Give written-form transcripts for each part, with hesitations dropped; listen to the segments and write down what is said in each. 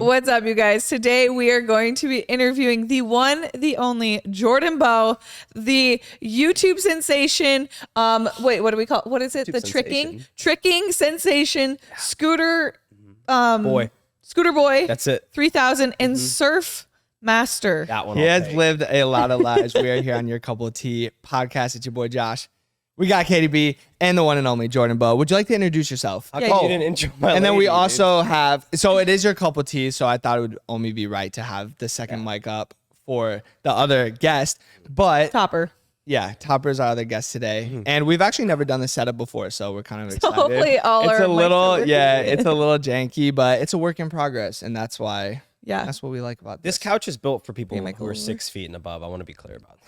What's up, you guys? Today we are going to be interviewing the one, the only Jordan Bea, the YouTube sensation. Wait, what do we call? What is it? YouTube the sensation. tricking sensation, scooter, Boy. scooter boy. That's it. 3000 and surf master. That one. He I'll has take. lived a lot of lives. We are here on Your Couple of Tea podcast. It's your boy Josh. We got Katie B and the one and only Jordan Bea. Would you like to introduce yourself? How Yeah, come you you didn't intro my And then we lady, also have, so it is Your Couple of Tea, so I thought it would only be right to have the second mic up for the other guest. But Topper. yeah, Topper's our other guest today. And we've actually never done this setup before, so we're kind of excited. hopefully all it's our a mics little, are working. yeah, it's a little janky, but it's a work in progress. And that's why, Yeah. that's what we like about This this. couch is built for people Hey, who Michael. are 6 feet and above. I want to be clear about that.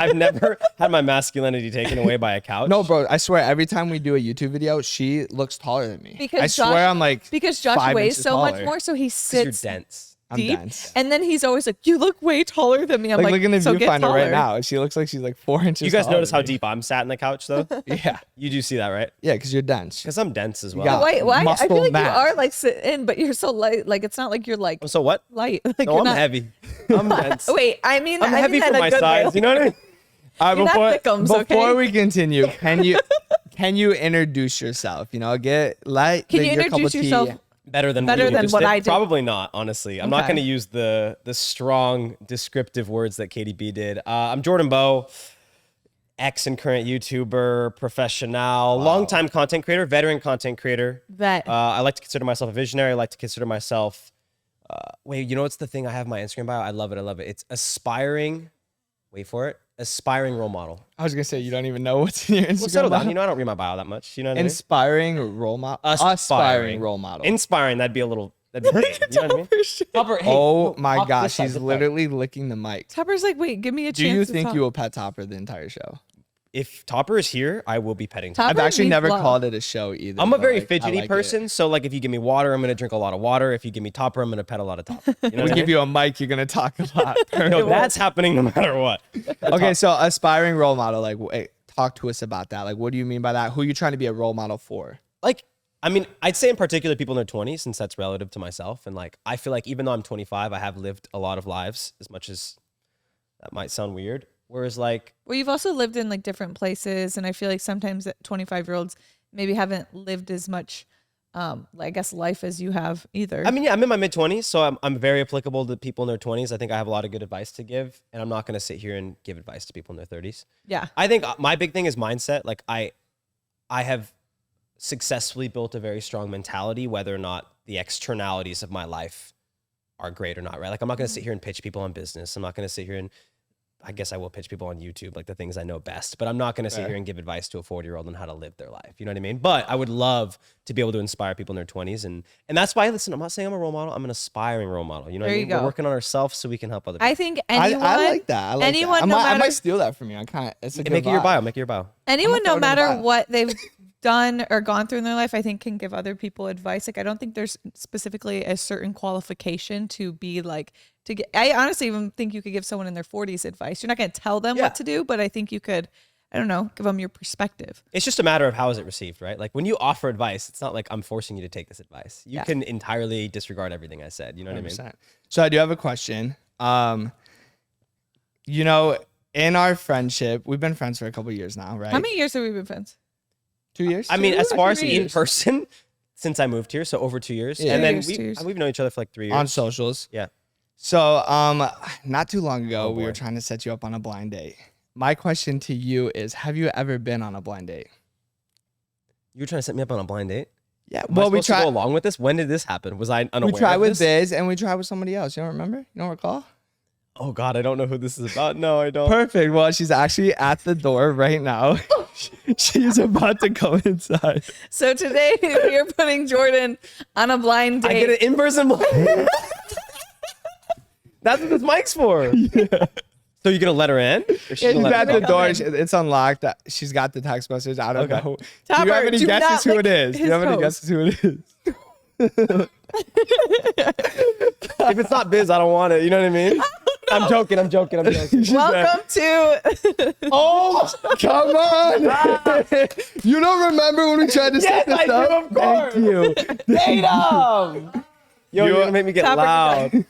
I've never had my masculinity taken away by a couch. No, bro, I swear, every time we do a YouTube video, she looks taller than me. Because I swear Josh- I'm like Because Josh 5 weighs inches so much taller. more, so he 'Cause you're sits dense. I'm deep. dense. And then he's always like, "You look way taller than me." I'm Like, like, look in the so get viewfinder taller. right now. She looks like she's like 4 inches You guys taller notice how than me. deep I'm sat in the couch, though? Yeah. You do see that, right? Yeah, because you're dense. Because I'm dense as well. got- Why? I Muscle feel like mass. you are like sitting, but you're so light. Like it's not like you're like So what? light. Like No, you're I'm not. heavy. I'm dense. Wait, I mean, I'm I heavy mean that for in a my good size. way. You know what I mean? All right, You're not thickums, before okay? we continue, can you introduce yourself? You know, Can you Your Cup of introduce Tea- yourself? Better than Better you than just what did? I did. Probably not, honestly. I'm not Okay. going to use the strong descriptive words that Katie B did. I'm Jordan Bea, ex and current YouTuber, professional, longtime content creator, veteran content creator. Vet. I like to consider myself a visionary. I like to consider myself. Wait, you know what's the thing I have in my Instagram bio? I love it. I love it. It's aspiring. Wait for it. Aspiring role model. I was gonna say you don't even know what's in your Instagram. Well, settle down. bio. You know I don't read my bio that much. You know what I mean? Inspiring role model. Aspiring role model. Inspiring. That'd be a little. That'd be. You know what I mean? Topper, hey, Oh no, my off gosh, this side, she's this side. literally licking the mic. Topper's like, wait, give me a chance. Do you to think talk. you will pet Topper the entire show? If Topper is here, I will be petting. Topper I've actually needs never love. called it a show either. I'm a but, very like, I fidgety like it. person, so like if you give me water, I'm gonna drink a lot of water. If you give me Topper, I'm gonna pet a lot of Topper. You know We what I give mean? you a mic, you're gonna talk a lot. No, that's happening no matter what. Okay, so aspiring role model, like, wait, talk to us about that. Like, what do you mean by that? Who are you trying to be a role model for? Like, I mean, I'd say in particular people in their 20s, since that's relative to myself. And like, I feel like even though I'm 25, I have lived a lot of lives, as much as that might sound weird. Whereas like, Well, you've also lived in like different places, and I feel like sometimes that 25-year-olds maybe haven't lived as much, I guess, life as you have either. I mean, yeah, I'm in my mid 20s, so I'm very applicable to people in their 20s. I think I have a lot of good advice to give, and I'm not gonna sit here and give advice to people in their 30s. yeah. I think my big thing is mindset. Like I have successfully built a very strong mentality, whether or not the externalities of my life are great or not, right? Like I'm not going to sit here and pitch people on business. I'm not going to sit here and I guess I will pitch people on YouTube, like the things I know best, but I'm not going to sit here and give advice to a 40-year-old on how to live their life. You know what I mean? But I would love to be able to inspire people in their 20s. And that's why, listen, I'm not saying I'm a role model. I'm an aspiring role model. You know what I There mean? you go. We're working on ourselves so we can help other people. I think anyone, I like that. I like anyone, that. no I matter might steal that from you. I kind of. It's a good Make it your vibe. bio. Make it your bio. anyone, throw no it in the matter bio. what they've done or gone through in their life, I think can give other people advice. Like I don't think there's specifically a certain qualification to be like to get. I honestly even think you could give someone in their 40s advice. You're not going to tell them Yeah. what to do, but I think you could. I don't know, give them your perspective. It's just a matter of how is it received, right? Like when you offer advice, it's not like I'm forcing you to take this advice. You Yeah. can entirely disregard everything I said. You know what I mean? 100%. So I do have a question. You know, in our friendship, we've been friends for a couple years now, right? How many years have we been friends? 2 years? I mean, as Two far or as 3 in years? person, since I moved here, so over 2 years, Yeah. and then 2 years. we've known each other for like 3 years. on socials. Yeah. So, not too long ago, Oh, we were boy. trying to set you up on a blind date. My question to you is, have you ever been on a blind date? You were trying to set me up on a blind date. Yeah. Am Well, I we supposed to go tried. along with this. When did this happen? Was I unaware? We tried of with this? Biz and we tried with somebody else. You don't remember? You don't recall? Oh God, I don't know who this is about. No, I don't. Perfect. Well, she's actually at the door right now. She's about to come inside. So today we are putting Jordan on a blind I date. get an in-person blind. That's what this mic's for. So you're gonna let her in? Or she's She's gonna let at her the go? door. It's unlunlocked. She's got the text message. I don't Okay. know. Do Topper, you have any do guesses not who lick it is? Do you his have any toes. guesses who it is? If it's not Biz, I don't want it. You know what I mean? I'm joking. Welcome to Oh, come on. You don't remember when we tried to set this I up? do, of course. Thank you. Tatum! Yo, you're gonna make me get Top loud.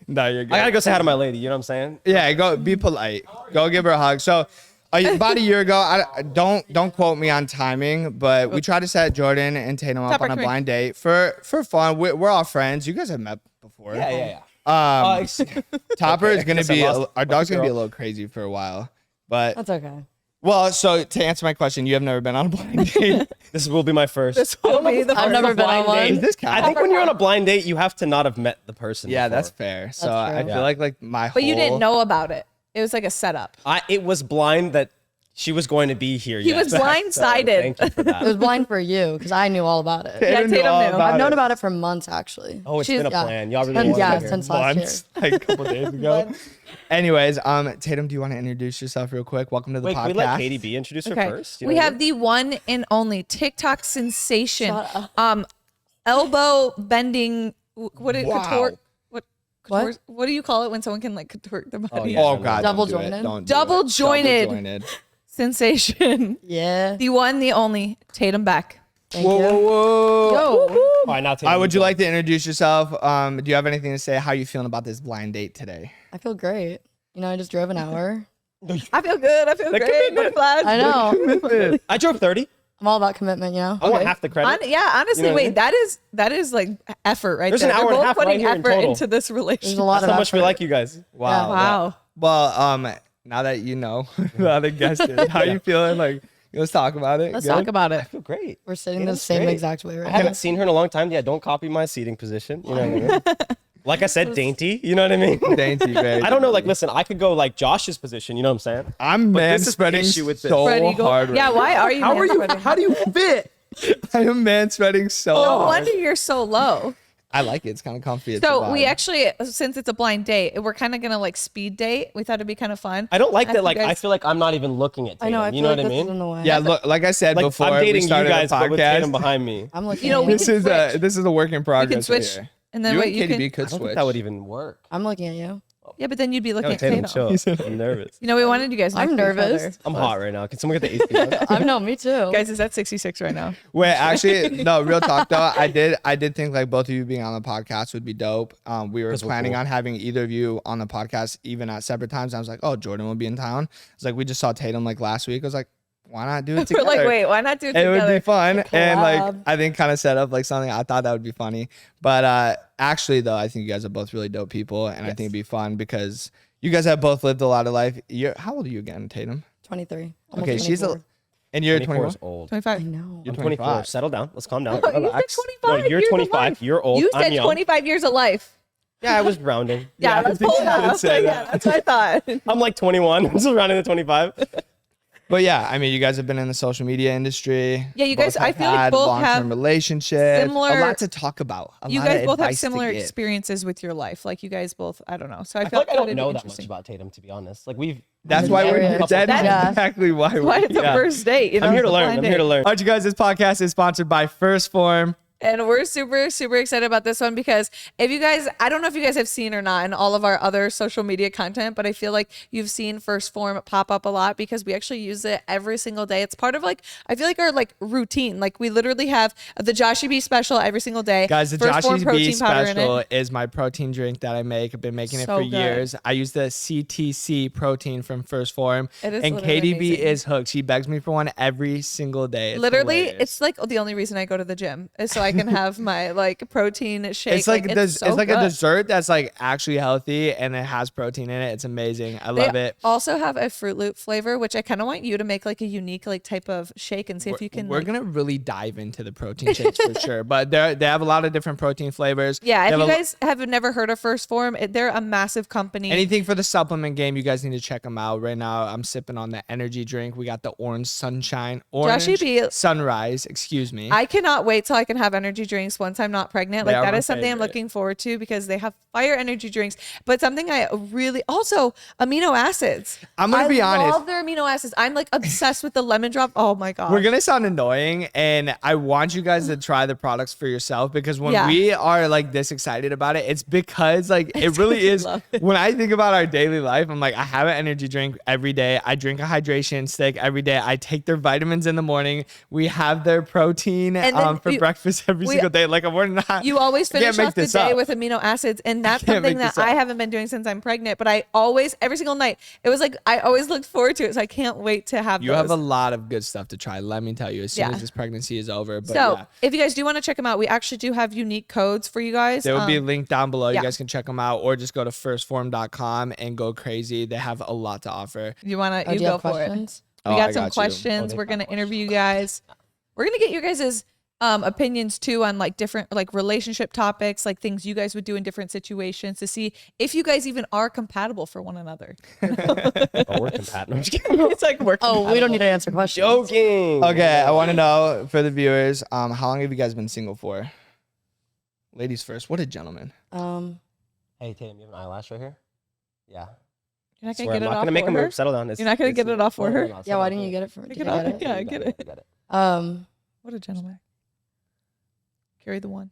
No, you're good. I gotta go say hi to my lady. You know what I'm saying? Yeah, go be polite. Go give her a hug. So about a year ago, I don't quote me on timing, but we tried to set Jordan and Tatum up on a blind date for fun. We're all friends. You guys have met before. Yeah. Topper is gonna Guess I be lost our dog's gonna be a girl. little crazy for a while, but That's okay. well. So to answer my question, you have never been on a blind date. This will be my first. This will be the I've never been on one. Is this I count? think when you're on a blind date, you have to not have met the person. Yeah, before. that's fair. So That's I true. feel like my whole. But you didn't know about it. It was like a setup. It was blind that she was going to be here. He was So blindsided. thank you for It that. was blind for you because I knew all about it. Yeah, Tatum all knew. I've known it. about it for months actually. Oh, it's She's- been a yeah. plan. Y'all really And wanted yeah, to hear. since last year. months, like a couple days ago. Anyways, Tatum, do you want to introduce yourself real quick? Welcome to the Wait, podcast. can we let Katie B introduce her Okay. first? You We know what I have mean? the one and only TikTok sensation. Shut up. Elbow bending. What? Wow. Contort, what? What? Contort, what do you call it when someone can like contort their body? yeah. Oh God, Double don't do it. jointed? Don't do Double it. jointed. Double jointed. Sensation. Yeah. The one, the only Tatum Beck. Thank Whoa, you. whoa, whoa. Yo. All right, now Tatum. Would you like to introduce yourself? Do you have anything to say? How you feeling about this blind date today? I feel great. You know, I just drove an hour. I feel good. I feel That great. commitment. Butterflies. I know. I drove 30. I'm all about commitment, you know? I want half the credit. Yeah, honestly, You know what I wait. mean? That is like effort right There's there. an hour They're and a both half right putting here in effort total. into this There's relationship. a lot That's of how much we effort. like you guys. Wow. Wow. Well, now that you know the other guest is, how you feeling? Like, let's talk about it. Let's Good? talk about I it. feel great. We're sitting Yeah, the that's same great. exact way I right haven't now. seen her in a long time. Yeah, don't copy my seating position. You know what I mean? Like I said, dainty. You know what I mean? Dainty, very I don't know. Like, dainty. listen, I could go like Josh's position. You know what I'm saying? I'm man this is the spreading issue with this. so Freddie, go- hard. Yeah, right why are you? How are you? manspreading? How do you fit? now. I am man spreading so No hard. wonder you're so low. I like it. It's kind of comfy. It's a So we vibe. actually, since it's a blind date, we're kind of gonna like speed date. We thought it'd be kind of fun. I don't like If that. you Like, I guys- feel like I'm not even looking at Tatum. I know, I you feel know like what I this is mean? in the way. Yeah, look, like I said Like, before, I'm we dating you started guys, the but with Tatum podcast. behind me. I'm looking You know, at we you. This can is switch. this is a work in progress. We can switch, here. and then You what and you Katie can. B could I don't switch. think that would even work. I'm looking at you. Yeah, but then you'd be looking Yo, at Tatum, Tatum. chill. I'm nervous. You know, we wanted you guys. I'm next to each nervous. other. I'm hot right now. Can someone get the AC on? I know, me too. Guys, is that 66 right now? Wait, actually, no. Real talk though, I did think like both of you being on the podcast would be dope. We were 'Cause we're planning cool. on having either of you on the podcast, even at separate times. I was like, oh, Jordan will be in town. It's like we just saw Tatum like last week. I was like, why not do it We're together? like, wait, why not do it It would together? be fun, and like collab. I think kind of set up like something. I thought that would be funny, but actually though, I think you guys are both really dope people, and I think it'd be fun because you guys have both lived a lot of life. How old are you again, Tatum? 23. Almost Okay, she's 24. and you're 24 21. is old. 25. I know. You're I'm 24. 25. Settle down. Let's calm down. You said Relax. 25. No, you're years of 25. life. You're old. You I'm said young. 25 years of life. Yeah, I was rounding. Yeah, I let's think pull you it did up. say Yeah, that. that's what I thought. I'm like 21. I'm still rounding to 25. But yeah, I mean, you guys have been in the social media industry. Yeah, you guys- Both I have feel like had both long-term have relationships. similar- A lot to talk about. A You lot of guys both have advice to similar give. experiences with your life. Like you guys both, I don't know. So I I feel felt like I don't it'd be know that much interesting. about Tatum, to be honest. Like we've. That's I'm why we're curious. that is Yeah. exactly why we're Why it's a yeah. first date? You know, I'm here it's to a learn. blind I'm here to date. learn. All right, you guys, this podcast is sponsored by Phorm. And we're super, super excited about this one because if you guys, I don't know if you guys have seen or not in all of our other social media content, but I feel like you've seen Phorm pop up a lot because we actually use it every single day. It's part of like, I feel like our like routine. Like we literally have the Joshy B special every single day. Guys, the Phorm Joshy's B protein powder in special it. is my protein drink that I make. I've been making it So for good. years. I use the CTC protein from Phorm. It is and literally Katie B amazing. is hooked. She begs me for one every single day. It's Literally, hilarious. it's like the only reason I go to the gym is so I can have my like protein shake. It's like it's so it's like a good. dessert that's like actually healthy and it has protein in it. It's amazing. I They love it. also have a Fruit Loop flavor, which I kind of want you to make like a unique like type of shake and see if you can. We're like- gonna really dive into the protein shakes for sure, but they have a lot of different protein flavors. Yeah, They if have you a- guys have never heard of Phorm, they're a massive company. anything for the supplement game, you guys need to check them out. Right now, I'm sipping on the energy drink. We got the orange sunshine, orange B- sunrise. Excuse me. I cannot wait till I can have energy drinks once I'm not pregnant. They Like are that my is something I'm favorite. looking forward to because they have fire energy drinks. But something I really also amino acids. I'm gonna be honest. I love their amino acids. I'm like obsessed with the lemon drop. Oh my god. We're gonna sound annoying, and I want you guys to try the products for yourself because when Yeah. we are like this excited about it, it's because like it really 'cause we is. love it. When I think about our daily life, I'm like, I have an energy drink every day. I drink a hydration stick every day. I take their vitamins in the morning. We have their protein And then for you- breakfast acids every single day. Like we're not. You always can't finish make off the this day up. with amino acids, and that's can't something make that this I up. haven't been doing since I'm pregnant. But I always, every single night, it was like I always looked forward to it. So I can't wait to have. You those. have a lot of good stuff to try. Let me tell you, as soon Yeah. as this pregnancy is over. But So yeah, if you guys do want to check them out, we actually do have unique codes for you guys. there will be a link down below. yeah. You guys can check them out, or just go to firstform.com and go crazy. They have a lot to offer. You want to? Oh, You do you go have for questions? it. We Oh, got I some got you. questions. they We're got gonna interview you guys. We're gonna get your guys's opinions too on like different like relationship topics, like things you guys would do in different situations to see if you guys even are compatible for one another. Oh, we're compatible. I'm just kidding. It's like we're Oh, we don't need to answer questions. Joking. Okay, I want to know for the viewers, how long have you guys been single for? Ladies first. What a gentleman. Hey, Tatum, you have an eyelash right here? Yeah. You're not Swear, gonna I'm get it not off gonna make for a her? move. Settle down. You're not gonna get it off for her? Yeah, why didn't you get it from me? Pick Did it you up. get it? Yeah, I get it. You got it. What a gentleman. Carry the one.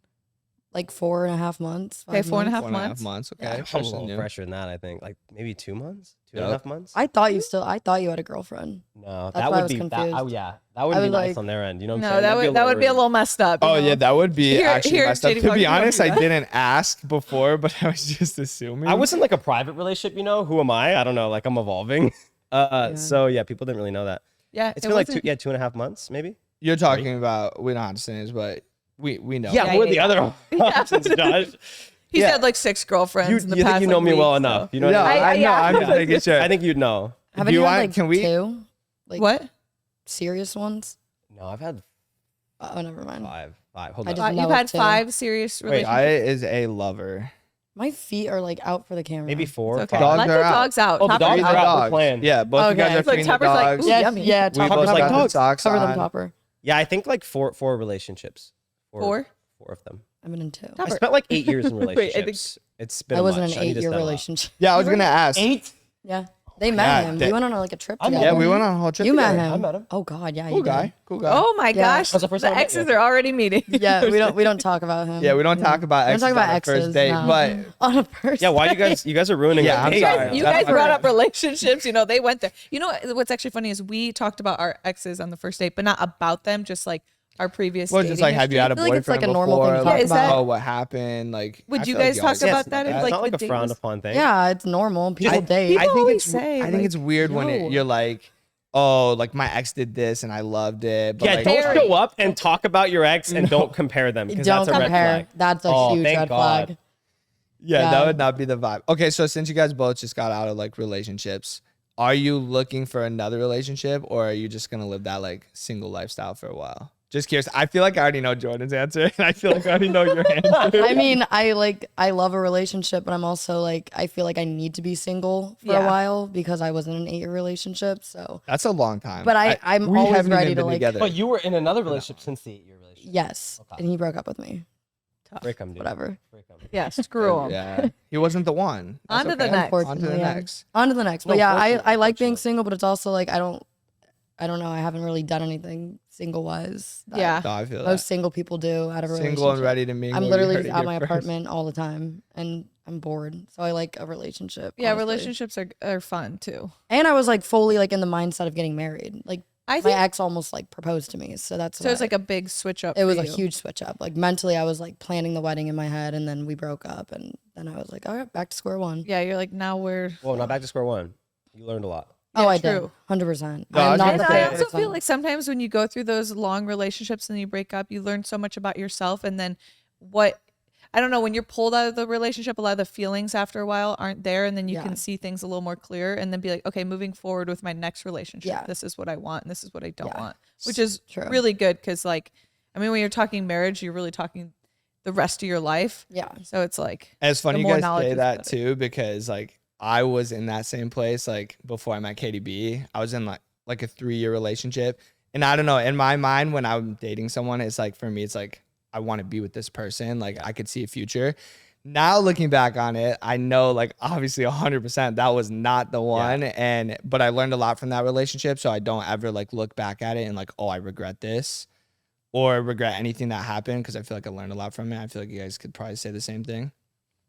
Like 4.5 months. Okay, 5 4.5 months. 4.5 months. months. Okay. Yeah. I'm a Person little new. fresher than that, I think. Like maybe 2 months? Two and a Yep. half months? I thought you had a girlfriend. No, That's that why I would was be that. Oh confused. yeah, that would be was nice like- on their end. You know what I'm No, saying? that would be a little messed up. you Oh know? yeah, that would be Here- actually here, messed up. JD, To why be don't you honest, do I that? didn't ask before, but I was just assuming. I was in like a private relationship. You know, who am I? I don't know. Like I'm evolving. So yeah, people didn't really know that. Yeah, It's it been like wasn't- 2.5 months, maybe. You're talking about. We don't have to say this, but we know. Yeah, we're yeah, the yeah. other options, Josh. He's Yeah. had like 6 girlfriends You in the think past. you know like, me well week, enough? so. You know No, what I mean? I know. yeah. I'm just making sure. I think you'd know. Haven't you you had want- like can we- 2? Like What? serious ones? No, I've had Oh, never mind. 5. Hold I on. just know You've had of 2. 5 serious Wait, relationships. I is a lover. My feet are like out for the camera. Maybe 4. It's okay. 5. Dogs Let are the out. dogs out. Oh, the Topper's dogs Feed are the out. out. We're playing. Yeah, both you Okay. guys are It's like feeding the Topper's like, dogs. ooh, Yeah, yummy. yeah. We Topper, both like got the dogs. socks cover them, on. Topper. Yeah, I think like four relationships. 4? 4 of them. I've been in 2. I Topper. spent like 8 years in Wait, I think- relationships. It's been I was in much. an I need to 8-year step up. relationship. Yeah, I was gonna ask. 8? Yeah. They met Yeah, him. they- We went on like a trip I met together. Yeah, we went on a whole trip. You met together. him. I met him. Oh God, yeah, Cool you guy. did. Cool guy. Oh my Yeah. gosh. That's the first the time I met exes you. are already meeting. Yeah, we don't talk about him. Yeah, we don't talk about We exes don't talk about on a first exes, date, no. but on a first. Yeah, why you date. guys are ruining Yeah, my I'm date. sorry. You That's guys fine. brought up relationships. You know, they went there. You know what's actually funny is we talked about our exes on the first date, but not about them, just like our previous. well, just like, dating have you had a I feel like boyfriend it's like a normal before? thing to Like, talk about. Yeah, is oh, what happened? Like, Would I you feel like guys talk always about talk that if, It's like, not like the a date frowned was- upon thing. Yeah, it's normal. People Just- date. People I think always it's say, I think like, it's weird when no. you're like, oh, like my ex did this and I loved it. But Yeah, like, don't Very- show up and talk about your ex and don't compare them because Don't that's a red compare. flag. That's a Oh, huge thank red God. flag. Yeah, Yeah. that would not be the vibe. Okay, so since you guys both just got out of like relationships, are you looking for another relationship or are you just gonna live that like single lifestyle for a while? Just curious. I feel like I already know Jordan's answer, and I feel like I already know your answer. I mean, I love a relationship, but I'm also like, I feel like I need to be single for Yeah. a while because I was in an 8-year relationship. So, That's a long time. But I'm we always haven't ready even to, been like- together. But you were in another relationship since the 8-year relationship. yes. Okay. And he broke up with me. Break 'em, dude. Whatever. Break 'em. Yeah, screw 'em. Yeah, he wasn't the one. That's On to the okay. next. On to the Unfortunately, yeah. next. On to the next. But No, yeah, fortunately, I like being fortunately. single, but it's also like, I don't know. I haven't really done anything single wise. Yeah. No, I feel Most that. single people do out of a relationship. Single and ready to mingle. I'm you literally heard just it at here my first. apartment all the time and I'm bored. So I like a relationship. Yeah, honestly. relationships are fun too. And I was like fully like in the mindset of getting married. Like I my think ex almost like proposed to me. So that's so. It's why like a big switch up. it was for a you. huge switch up. Like mentally I was like planning the wedding in my head and then we broke up and then I was like, all right, back to square one. Yeah, you're like now we're. Well, not back to square one. You learned a lot. Oh, Yeah, I true. did. 100%. No, I I'm was not gonna And the say- I type of also feel person- like sometimes when you go through those long relationships and you break up, you learn so much about yourself. And then what, I don't know, when you're pulled out of the relationship, a lot of the feelings after a while aren't there. And then you Yeah. can see things a little more clear and then be like, okay, moving forward with my next relationship, Yeah. this is what I want and this is what I don't Yeah. want, which is True. really good. Cause like, I mean, when you're talking marriage, you're really talking the rest of your life. Yeah. So it's like, It's funny the you more guys knowledge say is that better. too because like I was in that same place like before I met Katie B. I was in like a 3-year relationship, and I don't know. In my mind, when I'm dating someone, it's like for me, it's like I want to be with this person. Like I could see a future. Now looking back on it, I know like obviously 100% that was not the one, but I learned a lot from that relationship, so I don't ever like look back at it and like, oh, I regret this. Or regret anything that happened because I feel like I learned a lot from it. I feel like you guys could probably say the same thing.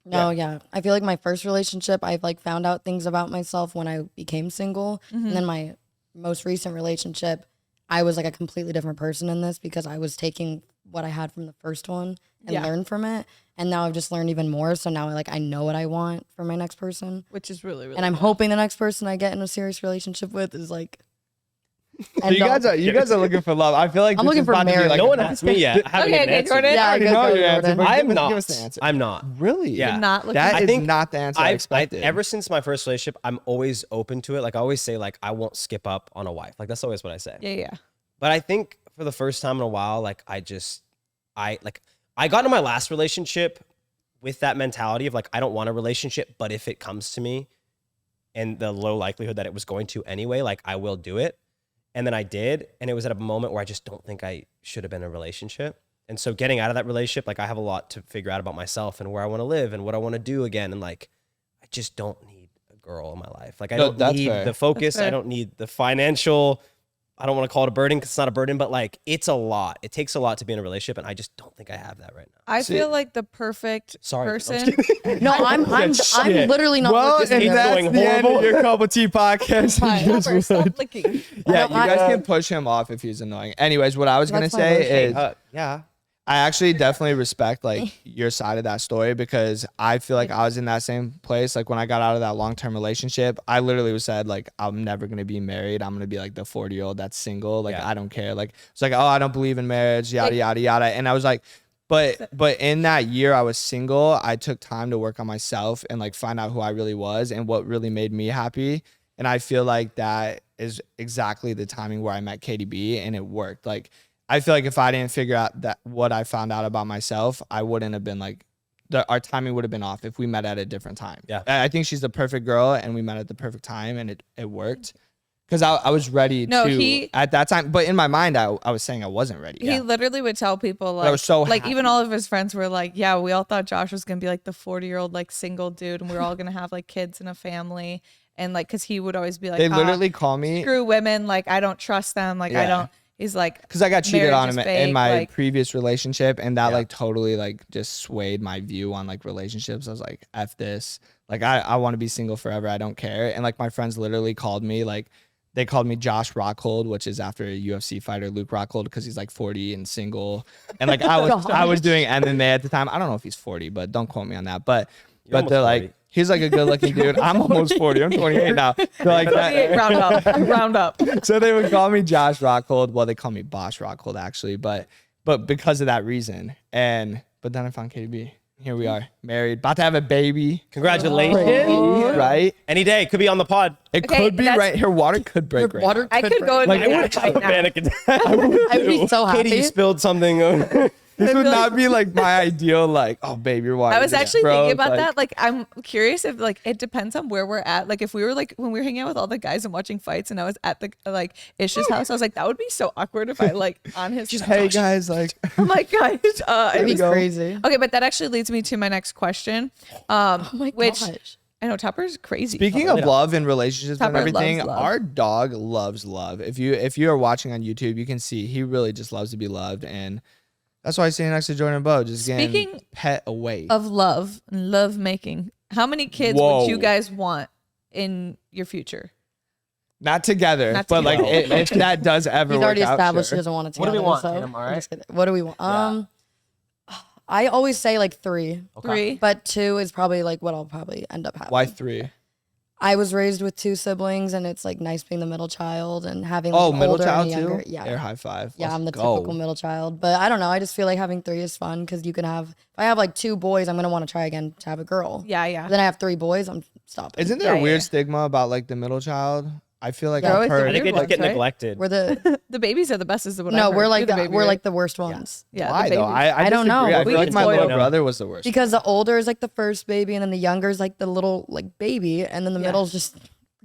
No, yeah. I feel like my first relationship, I've like found out things about myself when I became single. Mm-hmm. And then my most recent relationship, I was like a completely different person in this because I was taking what I had from the first one and learned from it. And now I've just learned even more. So now I know what I want for my next person. Which is really, really And I'm good. hoping the next person I get in a serious relationship with is like. So you guys are looking for love. I feel like I'm this looking is for about to be marriage. like No one asked me yet. I haven't Okay, even okay, answered Jordan. yet. Yeah, I already go know for it, your answer, Jordan. but I'm give not. us the answer. I'm not. Really? Yeah. Not looking. That I is think not the answer I expected. ever since my first relationship, I'm always open to it. Like I always say, like I won't skip up on a wife. Like that's always what I say. Yeah. But I think for the first time in a while, like I got into my last relationship with that mentality of like I don't want a relationship, but if it comes to me, and the low likelihood that it was going to anyway, like I will do it. And then I did, and it was at a moment where I just don't think I should have been in a relationship. And so getting out of that relationship, like I have a lot to figure out about myself and where I want to live and what I want to do again. And like, I just don't need a girl in my life. Like I No, don't that's need fair. the focus. That's fair. I don't need the financial. I don't want to call it a burden because it's not a burden, but like it's a lot. It takes a lot to be in a relationship, and I just don't think I have that right now. I feel like the perfect Sorry, I'm person. No, I'm literally not Well, looking and for that's going the end of horrible. your cup of tea podcast. Topper, stop licking. Yeah, you I- guys can push him off if he's annoying. Anyways, what I was gonna That's my say version. is Yeah. I actually definitely respect like your side of that story because I feel like I was in that same place. Like when I got out of that long-term relationship, I literally was said like, I'm never going to be married. I'm going to be like the 40-year-old that's single. Like, Yeah. I don't care. Like, it's like, oh, I don't believe in marriage, yada, yada, yada. And I was like, but in that year I was single, I took time to work on myself and like find out who I really was and what really made me happy. And I feel like that is exactly the timing where I met Katie B and it worked. Like, I feel like if I didn't figure out that what I found out about myself, I wouldn't have been like, our timing would have been off if we met at a different time. Yeah. I think she's the perfect girl and we met at the perfect time and it worked. Because I was ready at that time. But in my mind, I was saying I wasn't ready. He literally would tell people like, I was so like happy. even all of his friends were like, yeah, we all thought Josh was gonna be like the 40-year-old like single dude, and we were all gonna have like kids and a family, and like because he would always be like, They literally call me. screw women, like I don't trust them, like I Yeah. don't. He's like, Because I got cheated marriage on is in fake, my like- previous relationship, and that like totally like just swayed my view on like relationships. I was like, F this. Like I want to be single forever. I don't care. And like my friends literally called me like, they called me Josh Rockhold, which is after a UFC fighter, Luke Rockhold, because he's like 40 and single. And like I was doing MMA at the time. I don't know if he's 40, but don't quote me on that. But almost they're like, 40. he's like a good looking dude. I'm almost 40. I'm 28 now. They're like that. round up, round up. So they would call me Josh Rockhold. Well, they call me Bosh Rockhold actually, but because of that reason. But then I found KDB. Here we are, married, about to have a baby. Congratulations. Right? Any day. Could be on the pod. It Okay, could be that's- right. Her water could break right Water now. I could go in Like, my it ass right now. Panic attack. I would be so happy. Katie, you spilled something. This would not be like my ideal, like, oh, babe, your water. I was actually bro. thinking about that. Like, I'm curious if like it depends on where we're at. Like, if we were like when we were hanging out with all the guys and watching fights, and I was at the like Ish's house, I was like, that would be so awkward if I like on his. Hey, guys, like, Oh my gosh. That'd be crazy. Okay, but that actually leads me to my next question. Oh my which gosh. I know Tupper's crazy. speaking of love and relationships and Tupper everything, loves love. our dog loves love. If you are watching on YouTube, you can see he really just loves to be loved. And that's why I sit next to Jordan Bea, just getting Speaking pet away. of love and love making, how many kids Whoa. would you guys want in your future? Not together, Not but like together. if that does ever He's work already out, established sure. he doesn't want it What do together. we want, so Tatum, all I'm right? just kidding. What do we want? I always say like 3, Three. but 2 is probably like what I'll probably end up having. Why 3? I was raised with 2 siblings, and it's like nice being the middle child and having like Oh, an middle older child and a younger. too? Yeah. Air high five. Yeah, Let's I'm the go. typical middle child, but I don't know. I just feel like having 3 is fun because you can have. If I have like 2 boys, I'm gonna want to try again to have a girl. Yeah. Then I have 3 boys, I'm stopping. Isn't there Yeah, a weird yeah. stigma about like the middle child? I feel like They're I've always the heard. I think they Weird just get ones, right? neglected. We're the The babies are the best, is what I no, heard. we're like You're the baby, we're right? like the worst ones. Yeah, Why the though? babies. I don't know. disagree. I We feel like get my little spoiled. brother was the worst. Because the older is like the first baby, and then the younger is like the little like baby, and then the Yeah. middle's just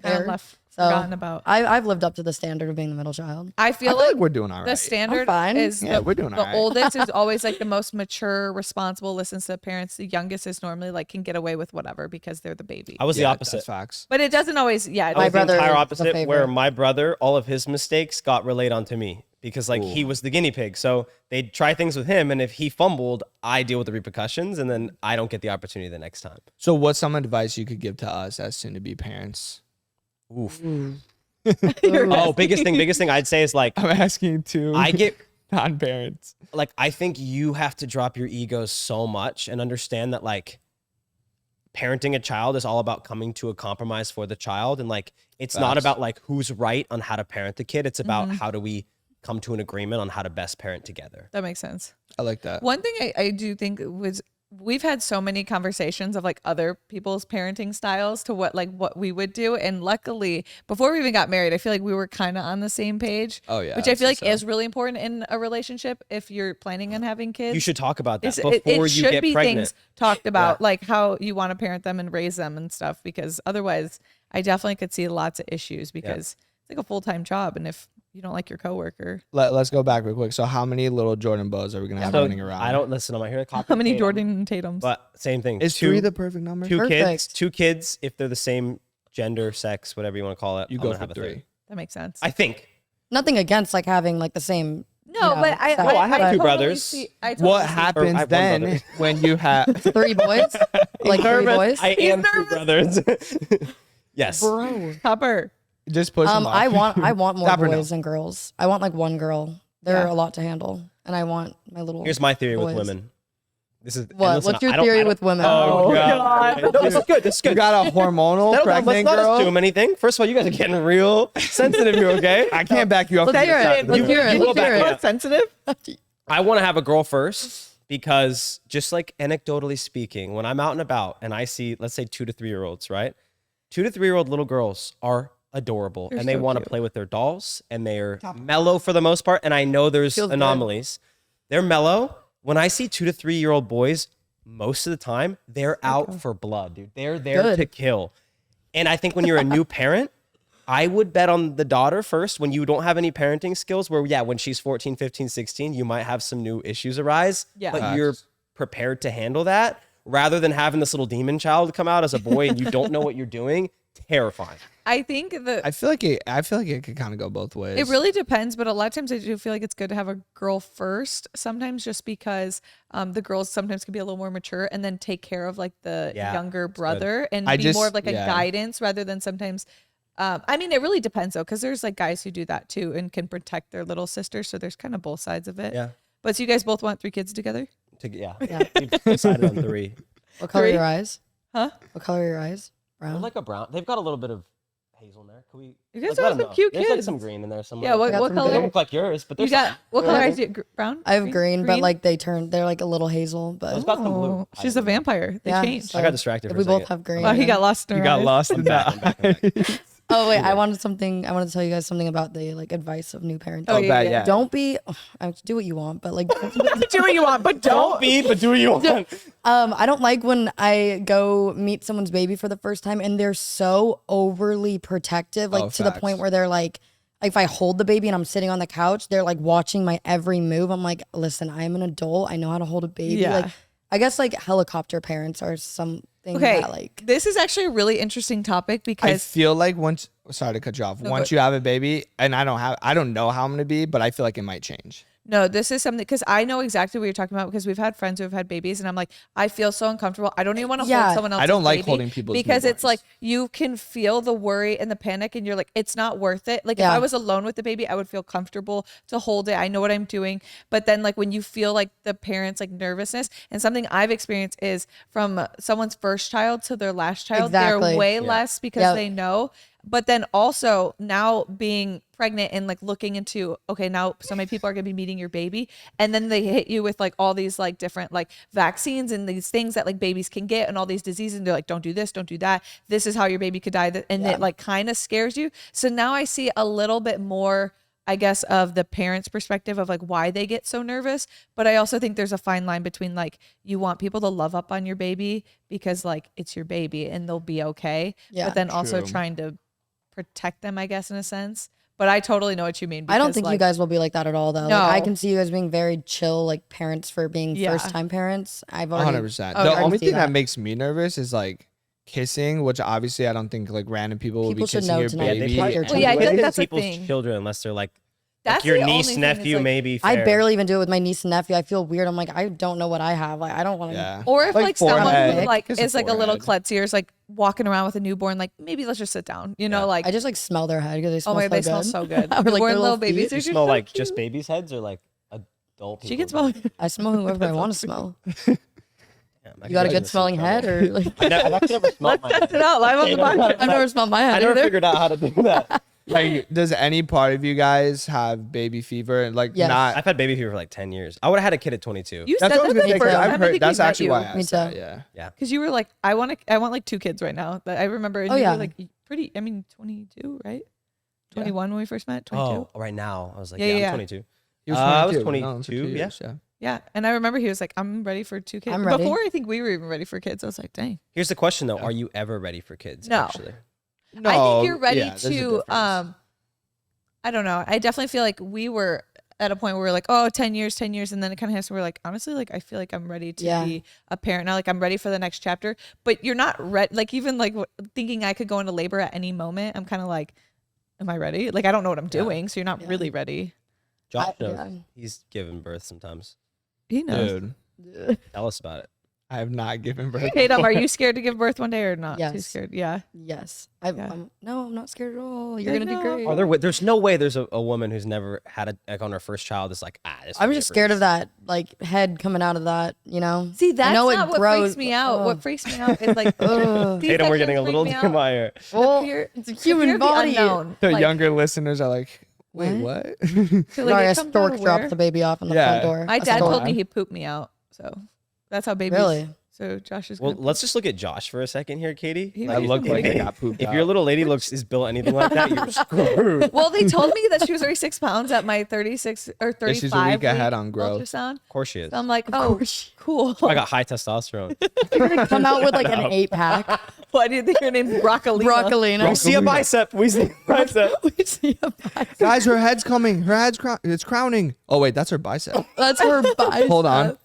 Kind of there. left, So forgotten about. I've lived up to the standard of being the middle child. I I feel feel like like we're doing all the right. standard fine. is Yeah, we're doing the all right. oldest is always like the most mature, responsible, listens to the parents. The youngest is normally like can get away with whatever because they're the baby. I was the Yeah, opposite. That's facts. But it doesn't always. Yeah, I it was My the brother entire is the opposite, favorite. where my brother, all of his mistakes got relayed onto me because like he was the guinea pig. So they'd try things with him, and if he fumbled, I deal with the repercussions, and then I don't get the opportunity the next time. So what's some advice you could give to us as soon to be parents? Oof. Oh, biggest thing I'd say is like, I'm asking to I get non-parents. like, I think you have to drop your egos so much and understand that like parenting a child is all about coming to a compromise for the child. And like, it's not Facts. about like who's right on how to parent the kid. It's about how do we come to an agreement on how to best parent together. That makes sense. I like that. One thing I do think was we've had so many conversations of like other people's parenting styles to what we would do. And luckily, before we even got married, I feel like we were kind of on the same page. Oh, yeah, Which I feel like so. is really important in a relationship if you're planning on having kids. You should talk about that It's- before it you should get be pregnant. things talked about, like how you want to parent them and raise them and stuff, because otherwise I definitely could see lots of issues because it's like a full-time job. And if you don't like your coworker, Let's go back real quick. So how many little Jordan Bows are we gonna have So running around? I don't listen. I'm not here to copy how many Tatum, Jordan and Tatums? But same thing. Is 3 the perfect number? two kids? Perfect. 2 kids if they're the same gender, sex, whatever you want to call it. You I'm go gonna for have a 3. third. That makes sense. I think. Nothing against like having like the same. No, but I Oh, I have 2 totally brothers. see- I totally What see- I happens have one then brother. when you have 3 boys, like 3 boys. I am 2 nervous. brothers. Yes. Bro. Topper. just push them off? I want more Stop her boys than girls. I want like one girl. They're Yeah. a lot to handle, and I want my little. Here's my theory with boys. women. This is and What? listen, What's your I don't- theory I don't- with women? Oh, God. God. This is good. This is You good. got a hormonal Let's pregnant not girl. assume anything. First of all, you guys are getting real sensitive here, okay? I can't back you up. Let's from hear this it. side. Let's hear it. you go Let's hear back, it. yeah. Sensitive? I want to have a girl first because just like anecdotally speaking, when I'm out and about and I see, let's say 2 to 3-year-olds, right? 2 to 3-year-old little girls are adorable and they so want to cute. play with their dolls and they're mellow for the most part. And I know there's Feels good. anomalies. They're mellow. When I see 2 to 3-year-old boys, most of the time they're out for blood, dude. They're there Good. to kill. And I think when you're a new parent, I would bet on the daughter first when you don't have any parenting skills where, yeah, when she's 14, 15, 16, you might have some new issues arise, Yeah. but Facts. you're prepared to handle that rather than having this little demon child come out as a boy and you don't know what you're doing. Terrifying. I think that I feel like it could kind of go both ways. it really depends, but a lot of times I do feel like it's good to have a girl first. Sometimes just because the girls sometimes can be a little more mature and then take care of like the Yeah, younger that's good. brother and I be just- more of like a yeah. guidance rather than sometimes. I mean, it really depends though, because there's like guys who do that too and can protect their little sister. So there's kind of both sides of it. Yeah. But so you guys both want 3 kids together? Yeah. Yeah. We've decided on 3. What color are 3? your eyes? Huh? What color are your eyes? They're Brown. like a brown. They've got a little bit of hazel in there. Can we? You guys let are them some know. cute There's like kids. some green in there somewhere. Yeah. What Got some They don't color? look like yours, but You there's got what color Yeah. eyes? Do you, brown? I have green, but Green? like they're like a little hazel. But Those got some blue. Oh, she's a vampire. They yeah, changed. so I got distracted if for we a both second. have green. Wow, he yeah. got lost in You her got eyes. lost I'm in back, I'm back, I'm that. back. Oh wait, I wanted to tell you guys something about the like advice of new parents. Oh, bad, yeah. yeah. Don't be. Do what you want, but like. Do what you want, but Don't be, but do what you want. I don't like when I go meet someone's baby for the first time and they're so overly protective, like Oh, to the facts. point where they're like, if I hold the baby and I'm sitting on the couch, they're like watching my every move. I'm like, listen, I am an adult. I know how to hold a baby. Yeah. Like, I guess like helicopter parents are something Okay, that like. this is actually a really interesting topic I because feel like sorry to cut you off. Once you have a baby, and I don't know how I'm gonna be, but I feel like it might change. no, this is something because I know exactly what you're talking about because we've had friends who have had babies and I'm like, I feel so uncomfortable. I don't even want to Yeah. hold someone else's I don't like baby holding people's because it's newborns. like you can feel the worry and the panic and you're like, it's not worth it. Like if Yeah. I was alone with the baby, I would feel comfortable to hold it. I know what I'm doing. But then like when you feel like the parents like nervousness and something I've experienced is from someone's first child to their last child, Exactly. they're way less because Yep. they know. But then also now being pregnant and like looking into, okay, now so many people are going to be meeting your baby. And then they hit you with like all these like different like vaccines and these things that like babies can get and all these diseases. And they're like, don't do this, don't do that. This is how your baby could die. And it like kind of scares you. So now I see a little bit more, I guess, of the parents' perspective of like why they get so nervous. But I also think there's a fine line between like you want people to love up on your baby because like it's your baby and they'll be okay. Yeah, but then also true. trying to protect them, I guess, in a sense. But I totally know what you mean. I don't because, think you like, guys will be like that at all, though. No. Like, I can see you guys being very chill, like parents for being Yeah. first time parents. I've already 100%. Oh, The I only see thing that that. makes me nervous is like kissing, which obviously I don't think like random people will be People should kissing know your tonight. Yeah, baby. they probably, Well, yeah, I feel like think that's a people's thing. children unless they're like That's your the only niece, thing nephew, that's, like, maybe. I fair. barely even do it with my niece and nephew. I feel weird. I'm like, I don't know what I have. Like, I don't want to. Yeah. Or if like someone forehead. who like Kiss a is like a little forehead. klutzy or is like walking around with a newborn, like maybe let's just sit down. You know, like I just like smell their head because they oh smell my, so they good. smell so good. Or, like, Newborn their little feet. babies. You Are smell so like cute. just babies' heads or like adult people? She can smell. I smell whoever I want to smell. Yeah, You got a good smelling head, or like I've actually never smelled my Test it out live on the podcast. I've never smelled my head. I never either. figured out how to do that. Like, does any part of you guys have baby fever? Like, Yes. I've had baby fever for like 10 years. I would have had a kid at 22. You That's said what I was that gonna the say. first 'Cause time I've I heard think that's we met actually you. why I Me said too. that, yeah. Because you were like, I want like 2 kids right now. But I remember, and Oh, you yeah. were like pretty. I mean, 22, right? 21 when we first met. 22. Oh, right now. I was like, Yeah, yeah, yeah. I'm 22. He was I was 22. No, it took 22, 2 years, yeah. Yeah, and I remember he was like, "I'm ready for 2 kids." I'm ready. Before I think we were even ready for kids. I was like, "Dang." Here's the question though: are you ever ready for kids? No. Actually, No, I think you're ready yeah, there's a to. difference. I don't know. I definitely feel like we were at a point where we're like, oh, 10 years, and then it kind of has. We're like, honestly, like I feel like I'm ready to be a parent now. Like I'm ready for the next chapter. But you're not ready. Like even like thinking I could go into labor at any moment. I'm kind of like, am I ready? Like I don't know what I'm doing, so you're not really ready. Josh knows. yeah. He's given birth sometimes. He knows. Dude, Tell us about it. I have not given birth. Tatum, are you scared to give birth one day or not? Too Yes. scared. Yeah. Yes. Yeah. No, I'm not scared at all. You're I gonna do know. great. Are there? There's no way there's a woman who's never had like on her first child is like this. I'm will be just a scared of breeze. that like head coming out of that. You know. See, that's I know not it what grows, freaks me out. but- What freaks me out is like Ugh. Tatum, we're getting a C-sections little freak me too out. hire. Well, Fear- it's a the fear human of the body. unknown. The Like, younger listeners are like, wait, What? what? so, like, Sorry, it a comes out stork of dropped where? the baby off in the Yeah. front door. My A dad stork. told me he pooped me out, so that's how babies. Really? So Josh is. Well, Gonna let's just look at Josh for a second here, Katie. He I might look be like I big. got pooped If out. your little lady is built anything like that, you're screwed. Well, they told me that she was already 6 pounds at my 36 or 35. she's a week ahead on growth. Ultrasound. Of course she is. So I'm like, oh, cool. I got high testosterone. You're gonna come out with like an 8-pack. Why do you think her name's Broccolina? Broccolina. We see a bicep. We see a bicep. We see a bicep. Guys, her head's coming. Her head's it's crowning. Oh wait, that's her bicep. That's her bicep. Hold on.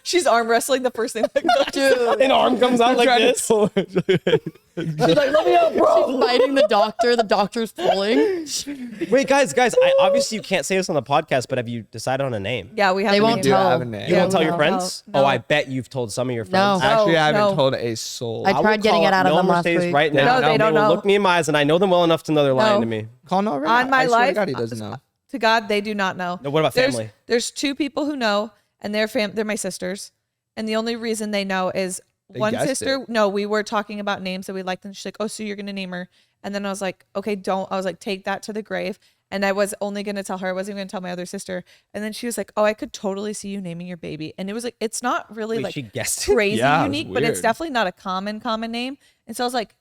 She's arm wrestling the first thing. Like, Dude. An arm comes out like this. She's like, let me out, bro. She's fighting the doctor. The doctor's pulling. Wait, guys, I obviously you can't say this on the podcast, but have you decided on a name? yeah, we have. They a won't name. do tell. have a name. You Yeah, won't tell we your don't friends? know. Oh, No. I bet you've told some of your No. friends. Actually, I haven't no. told a soul. I will tried getting call it out of no them last Mercedes week. right now. No, they and don't will know. look me in my eyes, and I know them well enough to know they're lying No. to me. Call no right On now. my I swear to life, God, he doesn't know. To God, they do not know. No, what about There's- family? There's 2 people who know, and they're my sisters, and the only reason they know is They one guessed sister. it. No, we were talking about names that we liked, and she's like, "Oh, so you're gonna name her?" And then I was like, "Okay, don't." I was like, "Take that to the grave." And I was only gonna tell her. I wasn't even gonna tell my other sister. And then she was like, "Oh, I could totally see you naming your baby." And it was like, it's not really Wait, like she guessed it? crazy Yeah, it was unique, but it's weird. definitely not a common name. And so I was like,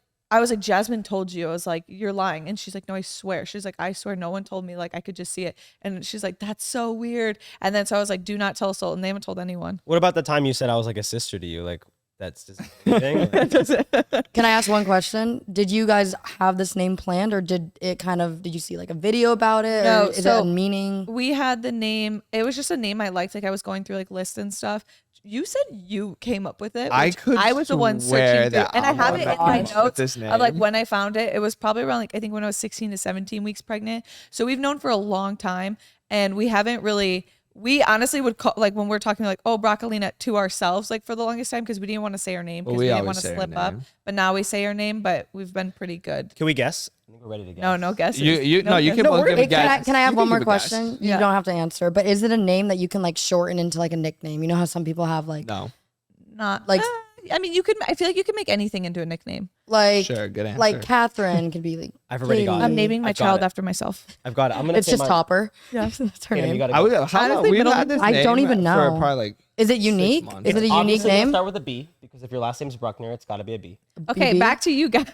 Jasmine told you. I was like, you're lying. And she's like, no, I swear. She's like, I swear no one told me. Like, I could just see it. And she's like, that's so weird. And then so I was like, do not tell a soul. And they haven't told anyone. What about the time you said I was like a sister to you? Like, that's just a thing? Can I ask one question? Did you guys have this name planned, or did you see like a video about it? No, or is so it a meaning? We had the name. It was just a name I liked. Like I was going through like lists and stuff. You said you came up with it. I which could I was the one swear searching through, that and I have it in my with notes this of like name. when I found it. It was probably around like I think when I was 16 to 17 weeks pregnant. So we've known for a long time, and we haven't really. We honestly would call like when we're talking like Broccolina to ourselves like for the longest time because we didn't want to say her name Well, because we we didn't always want to say her slip up. name. But now we say her name, but we've been pretty good. Can we guess? I think we're ready to guess. No guesses. You can guesses. both give a Wait, guess. can I have You one more give a guess. question? Yeah. You don't have to answer, but is it a name that you can like shorten into like a nickname? You know how some people have like No. Not Like- I mean, you could. I feel like you can make anything into a nickname. Sure, good answer. like Catherine could be like. I've already got Katie. it. I'm naming my I've got child it. after myself. I've got it. I'm gonna It's say just my, Topper. Yeah, that's her Tatum, name. you gotta I go. would, how long Honestly, we've middle- had this I name don't even for know. probably like Is it unique? months. Is it a unique Obviously, let's name? start with a B because if your last name's Bruckner, it's got to be a B. Okay, BB? back to you guys.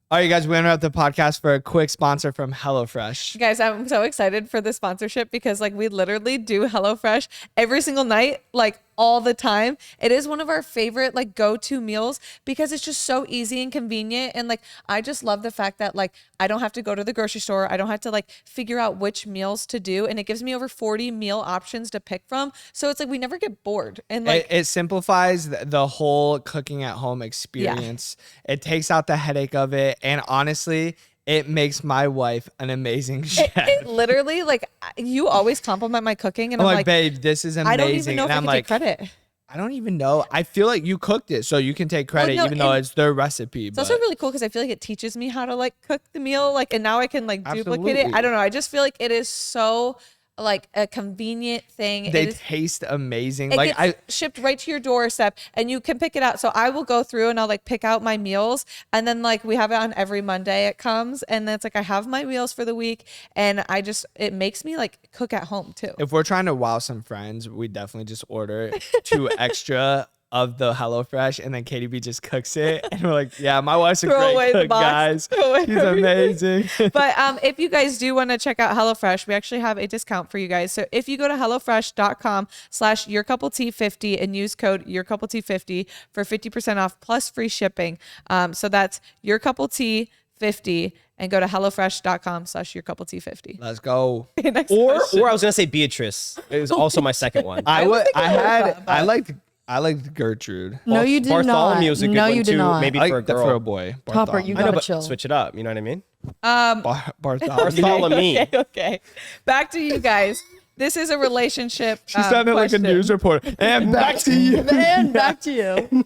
All right, guys, we interrupt the podcast for a quick sponsor from HelloFresh. Guys, I'm so excited for the sponsorship because like we literally do HelloFresh every single night, like all the time. It is one of our favorite like go-to meals because it's just so easy and convenient. And like I just love the fact that like I don't have to go to the grocery store. I don't have to like figure out which meals to do. And it gives me over 40 meal options to pick from. So it's like we never get bored. And like It simplifies the whole cooking at home experience. It takes out the headache of it. And honestly, It makes my wife an amazing chef. It literally, like, you always compliment my cooking, and I'm I'm like, babe, this is amazing. I don't even know and if I I'm can like, take credit. I don't even know. I feel like you cooked it, so you can take credit, no, even though and it's their recipe. It's also really cool because I feel like it teaches me how to like cook the meal, like, and now I can like duplicate it. Absolutely. I don't know. I just feel like it is so like a convenient thing. they taste amazing. It Like gets shipped right to your doorstep, and you can pick it out. So I will go through and I'll like pick out my meals, and then like we have it on every Monday. It comes, and then it's like I have my meals for the week, and it makes me like cook at home too. if we're trying to wow some friends, we definitely just order 2 extra of the HelloFresh, and then Katie B just cooks it, and we're like, yeah, my wife's a Throw away great the cook, box, guys. throw away She's everything. amazing. But if you guys do want to check out HelloFresh, we actually have a discount for you guys. So if you go to HelloFresh.com/YourCoupleT50 and use code YourCoupleT50 for 50% off plus free shipping. So that's YourCoupleT50 and go to HelloFresh.com/YourCoupleT50. Let's go. Next Or question. I was gonna say Beatrice. It was also my second one. I I liked Gertrude. No, you did not. Bartholomew is a good No, one you did too. not. Maybe I for a like that girl. for a boy. Topper, you I know, gotta but chill. switch it up. You know what I mean? Bartholomew. Bartholomew. Okay. Back to you guys. This is a relationship. She sounded like a question. news reporter. And back to you. And back to you.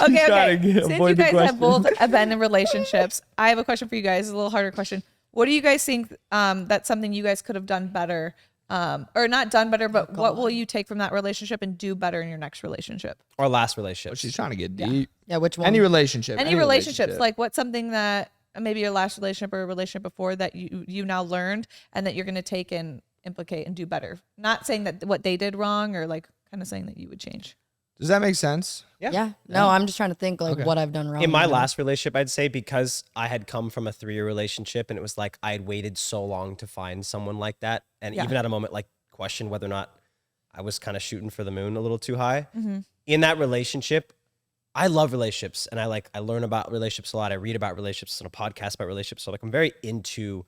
Okay. trying to Since you avoid the guys have question. both been in relationships, I have a question for you guys. It's a little harder question. What do you guys think that's something you guys could have done better? Or not done better, but what will you take from that relationship and do better in your next relationship? Or last relationship. She's trying to get deep. Yeah, which one? Any relationship. Any relationships, like what's something that maybe your last relationship or a relationship before that you now learned and that you're going to take and implicate and do better? Not saying that what they did wrong, or like kind of saying that you would change. Does that make sense? Yeah. No, I'm just trying to think like what I've done wrong. In my you know? last relationship, I'd say, because I had come from a 3-year relationship, and it was like I had waited so long to find someone like that, and even at a moment like question whether or not I was kind of shooting for the moon a little too high. In that relationship, I love relationships, and I learn about relationships a lot. I read about relationships on a podcast about relationships, so like I'm very into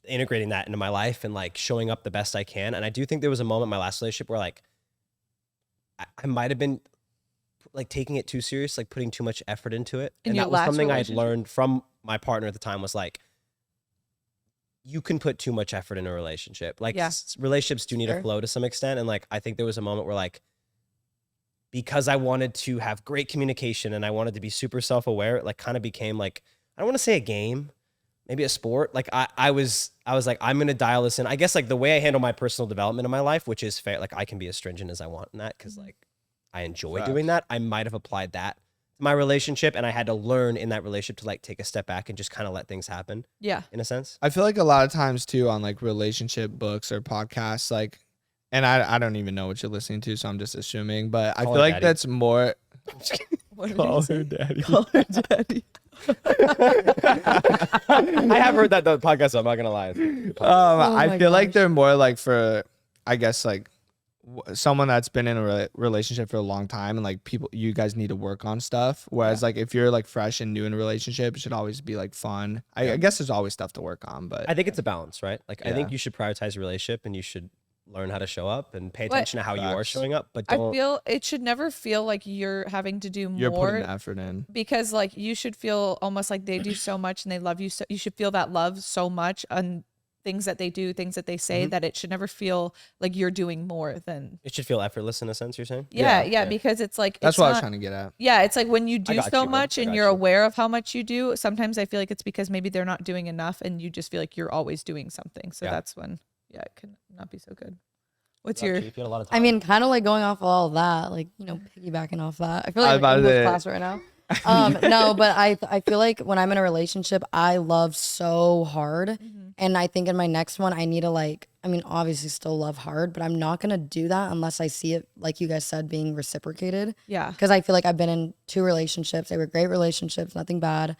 integrating that into my life and like showing up the best I can. And I do think there was a moment in my last relationship where like I might have been like taking it too serious, like putting too much effort into it. In And your that was last something I had relationship? learned from my partner at the time, was like, you can put too much effort in a relationship. Like Yeah. relationships do need a Sure. flow to some extent. And like, I think there was a moment where like, because I wanted to have great communication and I wanted to be super self-aware, it like kind of became like, I don't want to say a game, maybe a sport. Like I was like, I'm going to dial this in. I guess like the way I handle my personal development in my life, which is fair. Like I can be as stringent as I want in that, 'cause like I enjoy doing that. I might've applied that to my relationship, and I had to learn in that relationship to like take a step back and just kind of let things happen Yeah. in a sense. I feel like a lot of times too on like relationship books or podcasts, like, and I don't even know what you're listening to, so I'm just assuming, but I Call feel her like daddy. that's more. What did Call you her say? daddy. Call her daddy. I have heard that the podcast, so I'm not going to lie. I my feel like gosh. they're more like for, I guess, like someone that's been in a relationship for a long time, and like people, you guys need to work on stuff. Whereas like if you're like fresh and new in a relationship, it should always be like fun. I guess there's always stuff to work on, but I think it's a balance, right? Like I think Yeah. you should prioritize your relationship, and you should learn how to show up and pay But- attention to how you are Facts. showing up, but I don't. feel it should never feel like you're having to do you're more, putting effort in. because like you should feel almost like they do so much and they love you, so you should feel that love so much on things that they do, things that they say, that it should never feel like you're doing more than It should feel effortless in a sense, you're saying? yeah, because it's like That's it's what I was not- trying to get at. Yeah, it's like when you do got so you, man. much I and got you're you. aware of how much you do, sometimes I feel like it's because maybe they're not doing enough and you just feel like you're always doing something. So Yeah. that's when it can not be so good. What's Got your you. You had a lot of I time. mean, kind of like going off of all of that, like, you know, piggybacking off that. I feel I like was about I'm in to English say- class right now. No, but I feel like when I'm in a relationship, I love so hard. And I think in my next one, I need to like, I mean, obviously still love hard, but I'm not going to do that unless I see it, like you guys said, being reciprocated. yeah. Because I feel like I've been in 2 relationships. They were great relationships, nothing bad.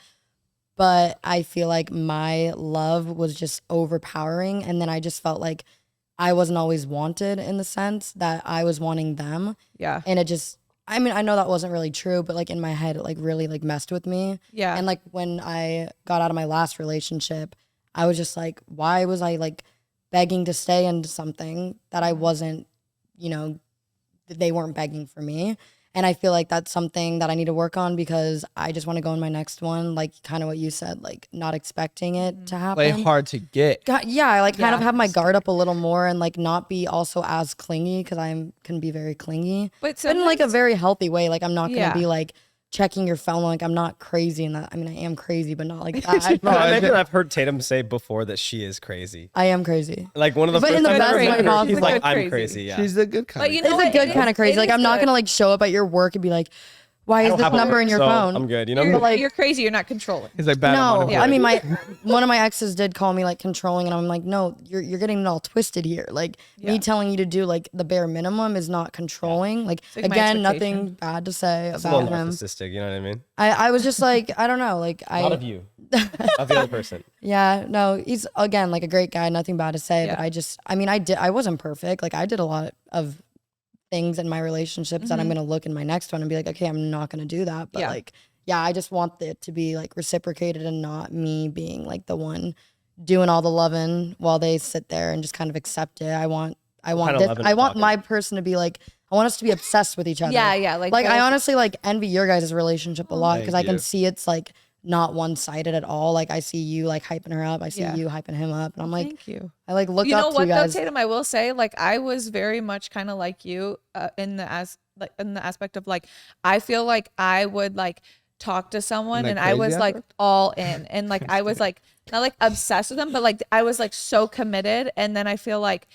But I feel like my love was just overpowering. And then I just felt like I wasn't always wanted, in the sense that I was wanting them. Yeah. And it just, I mean, I know that wasn't really true, but like in my head, it like really like messed with me. Yeah. And like when I got out of my last relationship, I was just like, why was I like begging to stay into something that I wasn't, you know, they weren't begging for me. And I feel like that's something that I need to work on because I just want to go in my next one, like kind of what you said, like not expecting it to happen. Play hard to get. Yeah, I like kind of have my guard up a little more and like not be also as clingy because can be very clingy, but in like a very healthy way. Like I'm not gonna be like checking your phone. Like I'm not crazy in that. I mean, I am crazy, but not like that. I've heard Tatum say before that she is crazy. I am crazy. Like one of the But first in the times best I way met her, possible. she's like, I'm Crazy. crazy. Yeah. She's the good kind. But you know It's a good kind of crazy. Like I'm not gonna like show up at your work and be like, why is this number in your phone? I'm good. You know, You're crazy. You're not controlling. He's like bad. No, I mean one of my exes did call me like controlling, and I'm like, no, you're getting it all twisted here. Like me telling you to do like the bare minimum is not controlling. Like again, nothing bad to say it's a about little him. narcissistic. You know what I mean? I was just like, I don't know, like Not of you, of the other person. Yeah, no, he's again like a great guy, nothing bad to say, but I wasn't perfect. Like I did a lot of things in my relationships that I'm gonna look in my next one and be like, okay, I'm not gonna do that. But like, yeah, I just want it to be like reciprocated and not me being like the one doing all the loving while they sit there and just kind of accept it. I want my person to be like, I want us to be obsessed with each other. Yeah. Like I honestly like envy your guys' relationship a lot because I can see it's like not one-sided at all. Like I see you like hyping her up. I see you hyping him up. And I'm like, thank you. I like look You up know to what you guys. though, Tatum? I will say, like, I was very much kind of like you in the aspect of like, I feel like I would like talk to someone and I was like all in, and like I was like not like obsessed with them, but like I was like so committed, and then I feel like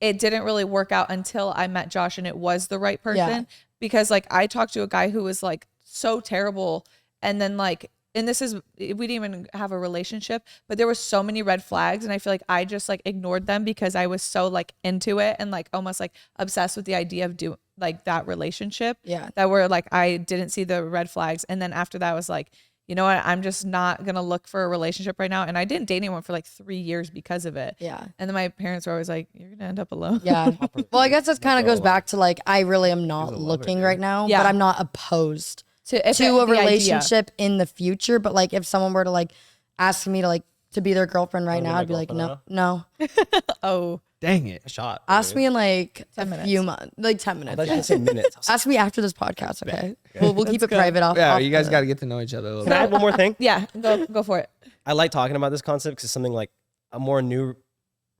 it didn't really work out until I met Josh and it was the right person because like I talked to a guy who was like so terrible, and then like. And this is, we didn't even have a relationship, but there were so many red flags. And I feel like I just like ignored them because I was so like into it and like almost like obsessed with the idea of doing like that relationship. Yeah. That were like, I didn't see the red flags. And then after that I was like, you know what? I'm just not going to look for a relationship right now. And I didn't date anyone for like 3 years because of it. Yeah. And then my parents were always like, you're going to end up alone. Yeah. Well, I guess this kind of goes back to like, I really am not looking right now, but I'm not opposed to a relationship in the future. But like if someone were to like ask me to like to be their girlfriend right now, I'd be like, no. Oh, dang it. A shot. Ask me in like 10 a minutes. few months, like 10 minutes. I thought you said minutes. Ask me after this podcast, okay? We'll keep it private off. Yeah, off you guys the- got to get to know each other a little Can I bit. add one more thing? yeah. Go for it. I like talking about this concept because it's something like a more new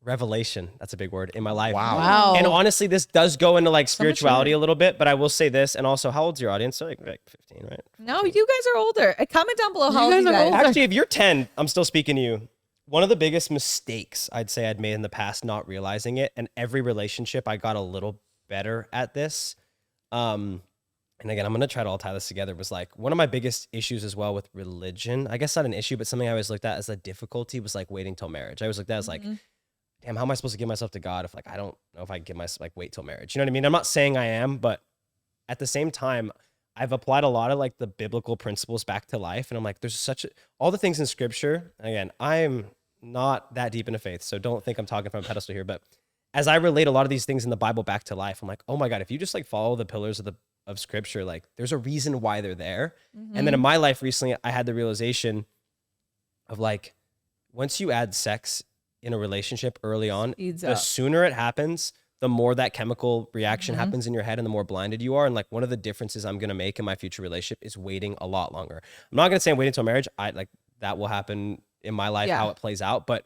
revelation. That's a big word in my life. Wow. And honestly, this does go into like much spirituality a little bit, but I will say this. And also, how old's your audience? So like 15, right? No, you guys are older. Comment down below how old guys you are guys older. Actually, if you're 10, I'm still speaking to you. One of the biggest mistakes I'd say I'd made in the past, not realizing it, and every relationship I got a little better at this. And again, I'm going to try to all tie this together, was like one of my biggest issues as well with religion. I guess not an issue, but something I always looked at as a difficulty was like waiting till marriage. I always looked at it as like, damn, how am I supposed to give myself to God if like, I don't know if I give myself like wait till marriage. You know what I mean? I'm not saying I am, but at the same time, I've applied a lot of like the biblical principles back to life. And I'm like, there's all the things in scripture. Again, I'm not that deep into faith, so don't think I'm talking from a pedestal here, but as I relate a lot of these things in the Bible back to life, I'm like, oh my God, if you just like follow the pillars of scripture, like there's a reason why they're there. And then in my life recently, I had the realization of like, once you add sex in a relationship early on, the sooner it happens, the more that chemical reaction happens in your head and the more blinded you are. And like one of the differences I'm going to make in my future relationship is waiting a lot longer. I'm not going to say I'm waiting until marriage. That will happen in my life, how it plays out. But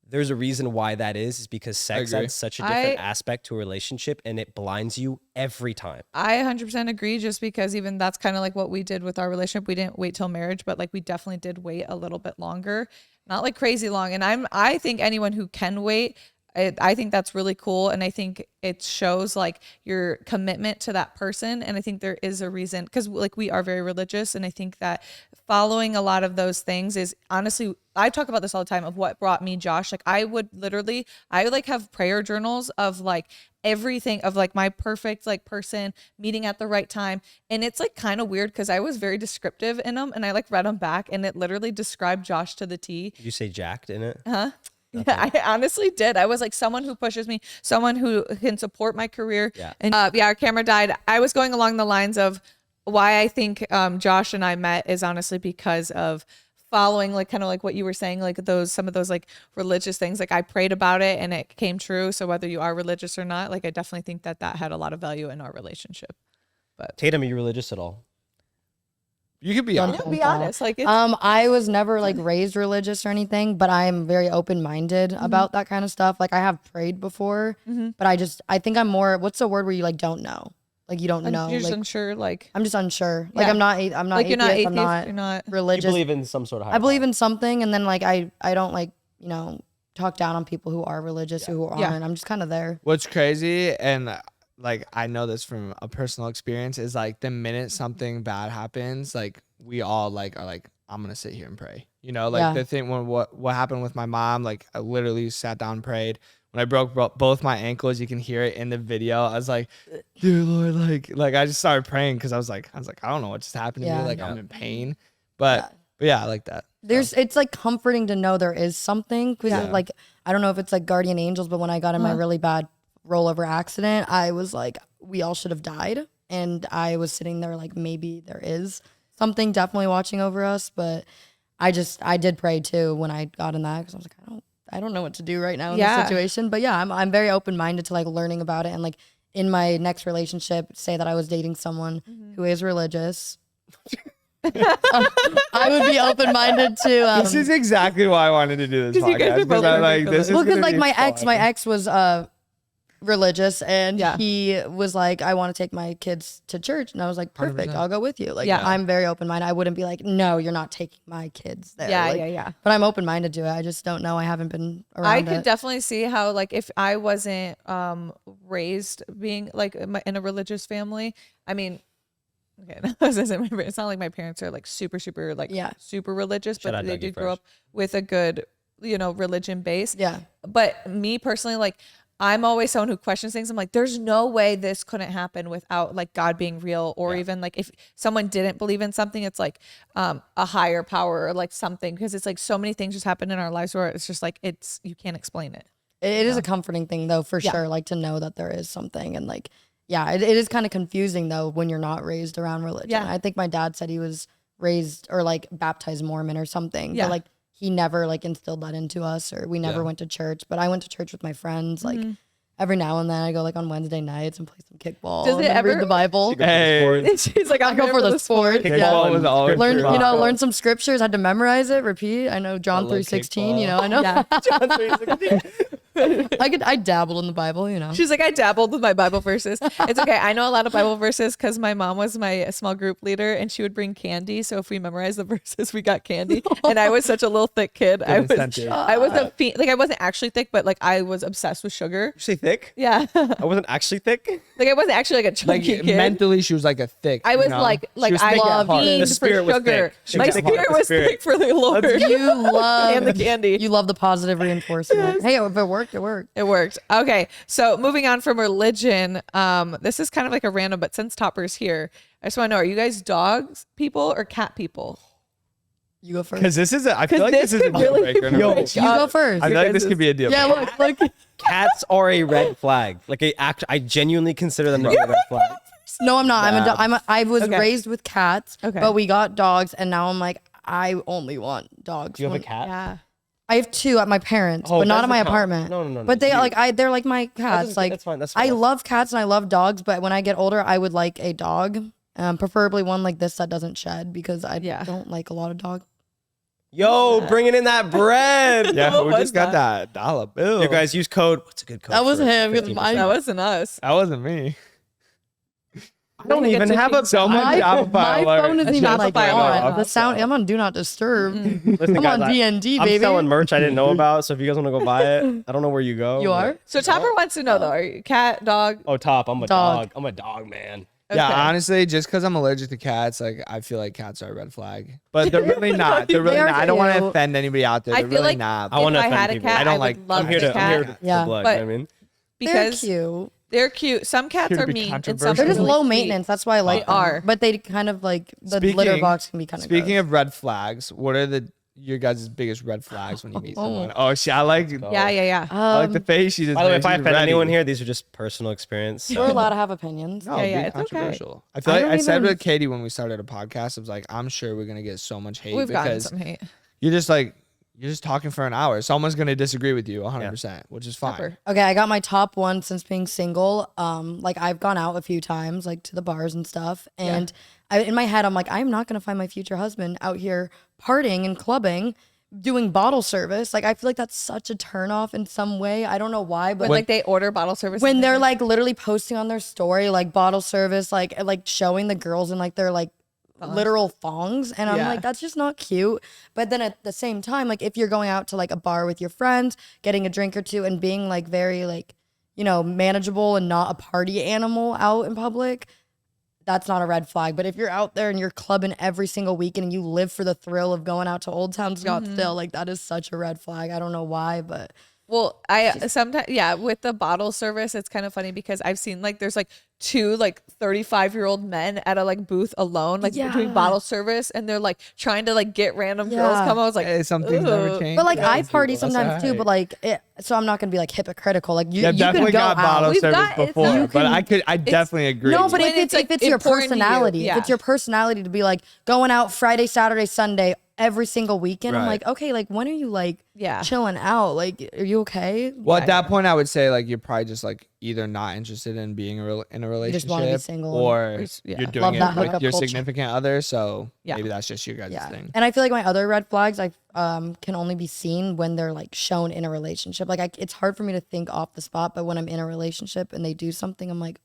there's a reason why that is because sex adds such a different aspect to a relationship and it blinds you every time. I 100% agree, just because even that's kind of like what we did with our relationship. We didn't wait till marriage, but like we definitely did wait a little bit longer, not like crazy long. And I think anyone who can wait, I think that's really cool. And I think it shows like your commitment to that person. And I think there is a reason, because like we are very religious. And I think that following a lot of those things is honestly, I talk about this all the time of what brought me Josh. Like I would like have prayer journals of like everything of like my perfect like person meeting at the right time. And it's like kind of weird because I was very descriptive in them and I like read them back and it literally described Josh to the T. Did you say jacked in it? Huh? Yeah, I honestly did. I was like someone who pushes me, someone who can support my career. Yeah. And our camera died. I was going along the lines of why I think Josh and I met is honestly because of following like kind of like what you were saying, like some of those like religious things. Like I prayed about it and it came true. So whether you are religious or not, like I definitely think that had a lot of value in our relationship. But Tatum, are you religious at all? You could be Don't honest. think be so. honest, like it's, I was never like raised religious or anything, but I'm very open-minded about that kind of stuff. Like I have prayed before, but I think I'm more, what's the word where you like don't know? Like you don't know. you're just Like unsure. Like I'm just unsure. Like Yeah. I'm not like atheist, you're not atheist. I'm not You're not. You religious. believe in some sort of higher I believe power. in something, and then like I don't like, you know, talk down on people who are religious or who aren't. Yeah. I'm just kind of there. What's crazy, and like I know this from a personal experience, is like the minute something bad happens, like we all like are like, I'm gonna sit here and pray. You know, like Yeah. the thing when what happened with my mom, like I literally sat down and prayed. When I broke both my ankles, you can hear it in the video. I was like, dear Lord, like I just started praying because I was like, I don't know what just happened to me. Yeah. Like I'm in pain, but yeah, I like that. It's like comforting to know there is something because like I don't know if it's like guardian angels, but when I got in my really bad rollover accident, I was like, we all should have died, and I was sitting there like maybe there is something definitely watching over us, but I did pray too when I got in that because I was like, I don't know what to do right now in this situation, but yeah, I'm very open minded to like learning about it, and like in my next relationship, say that I was dating someone who is religious. I would be open-minded to. This is exactly why I wanted to do this 'Cause you guys podcast. are both Because I'm like, perfect this is well, because gonna like be my fun. ex was religious, and Yeah. he was like, I want to take my kids to church, and I was like, perfect, 100%. I'll go with you. Like, Yeah. I'm very open-minded. I wouldn't be like, no, you're not taking my kids there. Yeah, Like, yeah. But I'm open-minded to it. I just don't know. I haven't been around I could it. definitely see how, like, if I wasn't raised being like in a religious family, I mean, okay, it's not like my parents are like super like super religious, Shout but out they Dougie did grow Fresh. up with a good, religion base. Yeah. But me personally, like, I'm always someone who questions things. I'm like, there's no way this couldn't happen without like God being real, or even like if someone didn't believe in something, it's like a higher power or like something, because it's like so many things just happen in our lives where it's just like you can't explain it. It is a comforting thing though, for sure. Like to know that there is something, and like, yeah, it is kind of confusing though when you're not raised around religion. Yeah. I think my dad said he was raised or like baptized Mormon or something. Yeah. But like he never like instilled that into us, or we never went to church. But I went to church with my friends. Like every now and then I go like on Wednesday nights and play some kickball. Does and it then read ever- the Bible. Hey, She's like, I go for the sport. kickball was always Learn, pretty fun. learn some scriptures. Had to memorize it, repeat. I know John love 3:16. kickball. I know. Yeah. I dabbled in the Bible. She's like, I dabbled with my Bible verses. It's okay. I know a lot of Bible verses because my mom was my small group leader, and she would bring candy. So if we memorized the verses, we got candy. And I was such a little thick kid. I incentive. was a like I wasn't actually thick, but like I was obsessed with sugar. You say thick? Yeah, I wasn't actually thick. like I wasn't actually like a like chunky kid. mentally, she was like a thick. I was you know? like She was I thick at love heart. beans The for spirit was sugar. thick. She My was thick at spirit the was spirit. thick for the Lord. You love And the candy. You love the positive reinforcement. Hey, if it worked, it worked. It worked. Okay. So moving on from religion, this is kind of like a random, but since Topper's here, I just want to know, are you guys dogs people or cat people? You go first. Because this is I feel like this is a could deal really breaker. in a Yo, relationship. You go first. I feel like this could be a deal. Yeah, breaker. look. Cats are a red flag. Like I genuinely consider them to be a red flag. No, I'm not. I was Okay. raised with cats, Okay. but we got dogs, and now I'm like, I only want dogs. Do you have a When- cat? Yeah. I have two at my parents, Oh, but not that's in my the count. apartment. No. But they You- they're like my cats. Like that's fine. That's I fine. love cats and I love dogs, but when I get older, I would like a dog, preferably one like this that doesn't shed, because I don't like a lot of dogs. Yo, bringing in that bread. Yeah, What we was just got that dollar bill. You guys use code. What's a good code? That was for him, 'cause 15%? That wasn't us. That wasn't me. I don't even have a So much My Shopify alert. phone isn't even like Shopify alert. on. The sound. I'm on Do Not Disturb. Listen, I'm guys, on DND, I'm baby. selling merch I didn't know about, so if you guys want to go buy it, I don't know where you go. You but- are? So Topper wants to know though, are you cat, dog? Oh, Top, I'm a Dog. dog. I'm a dog, man. Yeah, Okay. honestly, just because I'm allergic to cats, like I feel like cats are a red flag. But they're really not. They're really They are not. I don't want to cute. offend anybody out there. I They're feel really like not. I want to If I offend had a people. cat, I don't I like- would love I'm here a to cat Yeah. blood. But- You know what I mean? They're because cute. they're cute. Some cats Here to are be mean and some controversial. They're are just really low sweet. maintenance. That's why I like They them. are. But they kind of like the litter box can be kind of. Speaking of red flags, what are your guys' biggest red flags when you meet someone? Oh, shit, I like Yeah. I like the face she just By the way, made. if I She's offend ready. anyone here, these are just personal experience. we're allowed to have opinions. No, Yeah, be it's okay. controversial. I feel I like don't I said even- with Katie when we started a podcast, I was like, I'm sure we're gonna get so much hate We've gotten because some hate. you're just like you're just talking for an hour. Someone's gonna disagree with you 100%, which is fine. Pepper. Okay, I got my top one since being single. Like I've gone out a few times, like to the bars and stuff, and in my head, I'm like, I'm not gonna find my future husband out here partying and clubbing, doing bottle service. Like I feel like that's such a turnoff in some way. I don't know why, but When like they order bottle service when and they're like literally posting on their story like bottle service, like showing the girls in like their like literal thongs, and I'm Yeah. like, that's just not cute. But then at the same time, like if you're going out to like a bar with your friends, getting a drink or two, and being like very like, you know, manageable and not a party animal out in public, that's not a red flag. But if you're out there and you're clubbing every single weekend and you live for the thrill of going out to Old Town Scottsdale, like that is such a red flag. I don't know why, but Well, I sometimes, with the bottle service, it's kind of funny because I've seen like there's like two like 35-year-old men at a like booth alone, like doing bottle service, and they're like trying to like get random girls come. I was like, Hey, some things never "Ugh." change. but like I party That's sometimes too. alright. But like so I'm not gonna be like hypocritical. Like you Yeah, can definitely go got out. bottle We've service got- it's before, not- but I definitely agree. No, but When if it's, it's like, your important to you, personality, yeah. if it's your personality to be like going out Friday, Saturday, Sunday every single weekend, I'm Right. like, okay, like when are you like Yeah. chilling out? Like, are you okay? Well, at that point, I would say like you're probably just like either not interested in being in a just wanna be relationship, single or yeah. you're doing Love it that with hookup your culture. significant other. So Yeah. maybe that's just you guys' Yeah. thing. And I feel like my other red flags I can only be seen when they're like shown in a relationship. Like it's hard for me to think off the spot, but when I'm in a relationship and they do something, I'm like,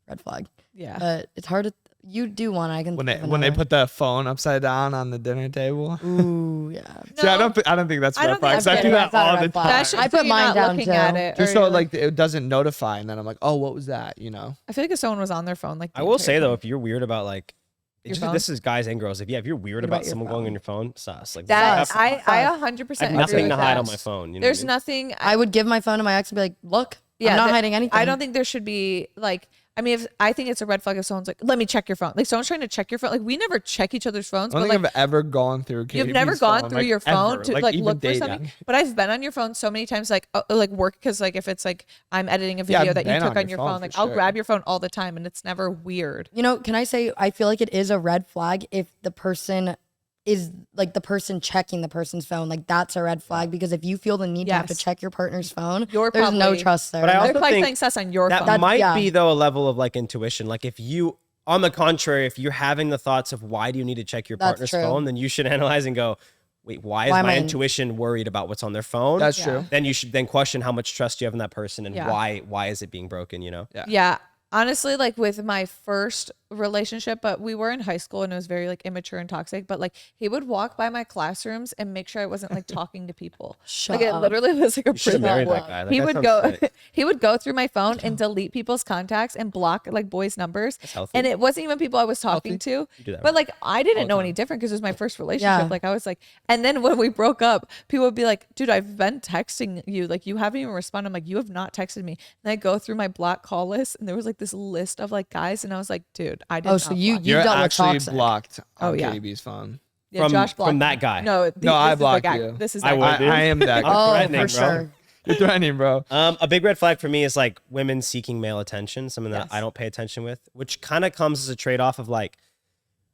red flag. Yeah. But it's hard to. You do one. I can. When think they of when they another. put the phone upside down on the dinner table. Ooh, yeah. See, I No. don't think that's I red don't think flags. I that's do red that flag. all That's the not a red flag. time. That's just I put when you're mine not down, looking too. at it. Just or so you're like it doesn't notify, and then I'm like, oh, what was that? You know. I feel like if someone was on their phone, like I the will entire say though, time. if you're weird about like, Your just, phone? this is guys and girls. If you're weird about about your someone going phone? on your phone, sus. Like that Sus. I Sus. 100% I have agree nothing with to hide that. on my phone. You know There's what I mean? nothing. I would give my phone to my ex and be like, look, I'm not hiding anything. I don't think there should be like. I mean, if I think it's a red flag if someone's like, "Let me check your phone." Like someone's trying to check your phone. Like we never check each other's phones. I don't But think like I've ever gone through. you've KB's never gone phone, through like, your phone ever. to like even look for dating. something. But I've been on your phone so many times, like work, because like if it's like I'm editing a video I've that you been took on on your your phone phone, for like I'll sure. grab your phone all the time, and it's never weird. You know, can I say I feel like it is a red flag if the person is like the person checking the person's phone. Like that's a red flag because if you feel the need to have to Yes. check your partner's phone, You're there's no probably- trust there. But I They're also probably think playing sus on your that phone. might yeah. be though a level of like intuition. Like if you, on the contrary, if you're having the thoughts of why do you need to check your That's partner's true. phone, then you should analyze and go, wait, why is Why am my I- intuition worried about what's on their phone? That's Yeah. true. Then you should then question how much trust you have in that person and Yeah. why is it being broken, you know? Yeah. Honestly, like with my first relationship, but we were in high school and it was very like immature and toxic. But like he would walk by my classrooms and make sure I wasn't like talking to people. Shut like it up. literally was like a You should have prison. married that guy. That He guy would sounds go sick. he would go through my phone and delete people's contacts and block like boys' numbers. healthy. And it wasn't even people I was talking to. do that But like I didn't know any different because it was my first relationship. Yeah. Like I was like, and then when we broke up, people would be like, dude, I've been texting you. Like you haven't even responded. I'm like, you have not texted me. And I go through my block call list and there was like this list of like guys. And I was like, dude, I did Oh, not so you block You're dealt with actually toxic. blocked on Oh, yeah. KB's phone. Yeah, From- Josh blocked from that me. guy. No, I this is the blocked guy. you. This is I that would, guy. dude. I am that guy. Oh, threatening, for bro. sure. You're threatening, bro. A big red flag for me is like women seeking male attention, something that Yes. I don't pay attention with, which kind of comes as a trade-off of like,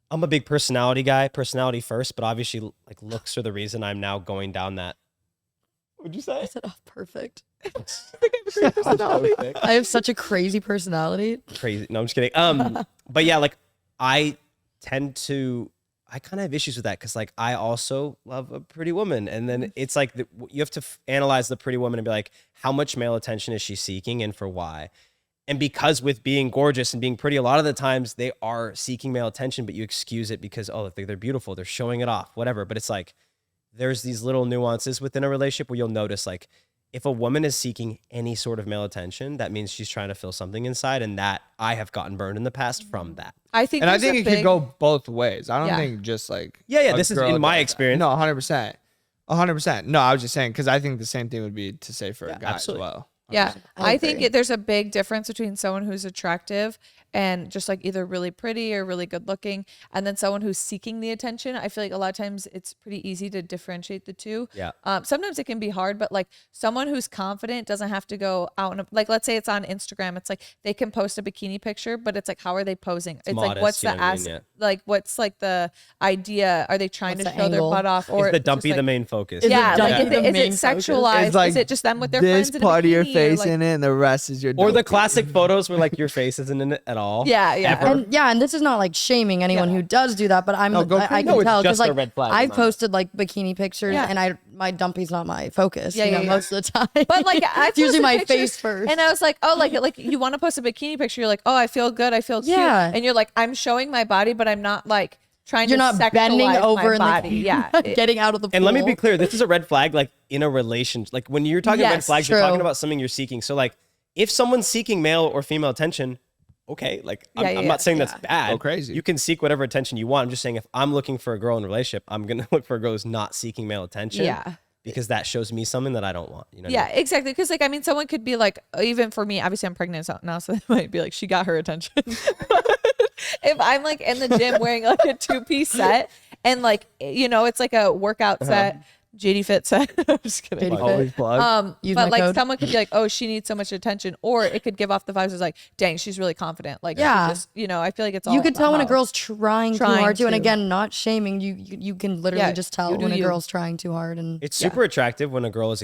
I'm a big personality guy, personality first, but obviously like looks are the reason I'm now going down that. What'd you I say? said, oh, perfect. Perfect. I have such a crazy personality. Crazy. No, I'm just kidding. But yeah, like I kind of have issues with that because like I also love a pretty woman, and then it's like you have to analyze the pretty woman and be like, how much male attention is she seeking and for why? And because with being gorgeous and being pretty, a lot of the times they are seeking male attention, but you excuse it because they're beautiful, they're showing it off, whatever. But it's like there's these little nuances within a relationship where you'll notice like if a woman is seeking any sort of male attention, that means she's trying to fill something inside, and that I have gotten burned in the past from that. I think And I there's think a it big- could go both ways. I don't Yeah. think just like Yeah, a this is girl in my does that. experience. No, 100%. 100%. No, I was just saying because I think the same thing would be to say for a guy absolutely. as well. Yeah, I I think agree. there's a big difference between someone who's attractive and just like either really pretty or really good looking, and then someone who's seeking the attention. I feel like a lot of times it's pretty easy to differentiate the two. Yeah. Sometimes it can be hard, but like someone who's confident doesn't have to go out and like, let's say it's on Instagram. It's like they can post a bikini picture, but it's like, how are they posing? It's like, modest, what's you the know what I mean? ass? Yeah. Like, what's like the idea? Are they trying What's to the show their angle? butt off, or Is the just, dumpy like, the main focus? Is it yeah, like dumpy the is main it focus? sexualized? It's like is it just them with their this friends in a part of your bikini, or, face like, in it, and the rest is your. Or the dopey. classic photos where like your face isn't in it at all. Yeah, yeah. Ever. And this is not like shaming anyone who does do that, but I go can crazy. No, it's tell just because a red flag, I've not- posted like bikini pictures Yeah. and my dumpy's not my focus. Yeah, you know, yeah, yeah. most of the time. But like I it's usually posted my pictures, face first. and I was like, oh, like you want to post a bikini picture? You're like, oh, I feel good, I feel cute, Yeah. and you're like, I'm showing my body, but I'm not like trying You're to not bending sexualize over my in body. the Yeah, getting out of the pool. And let me be clear, this is a red flag, like in a relationship. Like when you're talking red Yes, flags, you're true. talking about something you're seeking. So like if someone's seeking male or female attention, okay, like I'm, Yeah, yeah, I'm not saying that's yeah. bad. Go crazy. You can seek whatever attention you want. I'm just saying if I'm looking for a girl in a relationship, I'm gonna look for a girl who's not seeking male attention. Yeah. Because that shows me something that I don't want. You know what I yeah, mean? exactly. Because like I mean, someone could be like, even for me, obviously I'm pregnant now, so they might be like, she got her attention. If I'm like in the gym wearing like a 2-piece set and like it's like a workout set. JD Fit set. I'm just kidding. JD Fit. Always plug. Use But my like code. someone could be like, oh, she needs so much attention, or it could give off the vibes as like, dang, she's really confident. Like, she Yeah. just, I feel like it's all. You could tell when a how- girl's trying too Trying hard to, and to. again, not shaming. You can literally Yeah, just tell you do when a you. girl's trying too hard, and It's super attractive when a girl is,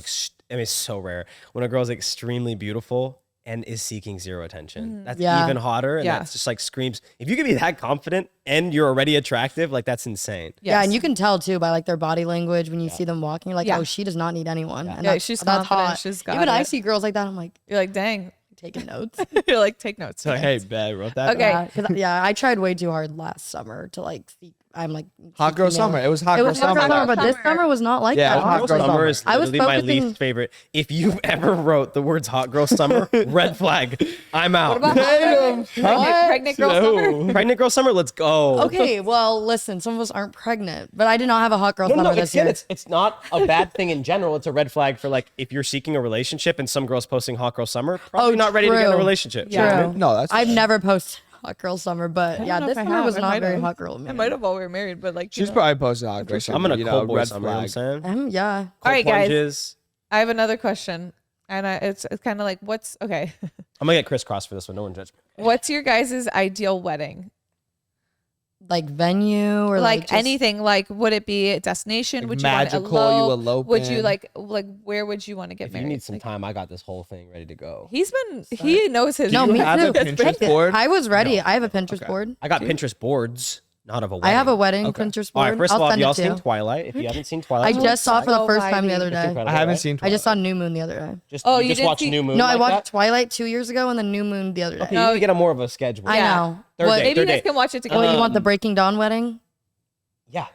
I mean, it's so rare. When a girl is extremely beautiful and is seeking zero attention. That's Yeah. even hotter. And Yeah. that's just like screams. If you can be that confident and you're already attractive, like that's insane. yeah, and Yes. you can tell too by like their body language when you see them walking. You're like, Yeah. oh, she does not need anyone. And Yeah, that's, she's that's confident, hot. she's got Even I it. see girls like that. I'm like You're like, dang. taking notes. You're like, take notes. So hey, babe, I wrote that. Okay. down. Yeah, 'cause, yeah, I tried way too hard last summer to like see. I'm like Hot girl seeking male- summer. It was hot It girl was hot girl summer. summer, but this Summer. summer was not like Yeah, that. hot Hot girl girl summer is I was literally my focusing- least favorite. If you ever wrote the words hot girl summer, red flag. I'm out. What about pregnant girl summer? Pregnant girl summer, let's go. Okay, well, listen, some of us aren't pregnant, but I did not have a hot girl No, summer no, this year. it's not a bad thing in general. It's a red flag for like if you're seeking a relationship and some girl's posting hot girl summer, probably not ready to get in a true. relationship. Yeah. You know what I mean? No, that's I've never posted hot girl summer, but yeah, know this if I summer have. was I not might very have. hot girl. I Man. might have while we were married, but like, She's probably posted hot girl summer. I'm in a cold boy red summer, you know what I'm flag. saying? Yeah. Cold All right, guys. plunges. I have another question, and it's kind of like, what's okay? I'm gonna get crisscross for this one. No one judge me. What's your guys' ideal wedding? Like venue or Like just- anything? Like, would it be a destination? Like Would you magical, want to you elope? Would you eloping. like where would you want to get If you married? need some Like, time, I got this whole thing ready to go. he knows his. No, you me have too. a Pinterest board? I was ready. I have a Pinterest board. I got Pinterest boards, not of a wedding. I have a wedding Okay. Pinterest All board. right, first of I'll all, have send y'all it to seen you. Twilight? If you haven't seen I Twilight, just saw it for the so first time the vibey. other it's day. incredible, I haven't right? seen. I just saw Twilight. New Moon the other day. Just, Oh, you you just didn't watched see- New Moon. No, I like watched that? Twilight 2 years ago and then New Moon the other day. Okay, No, you need to get a more of a schedule. I Yeah. know. Third What- day, Maybe you third guys day. can watch it together. What, you want the Breaking Dawn wedding? Yeah.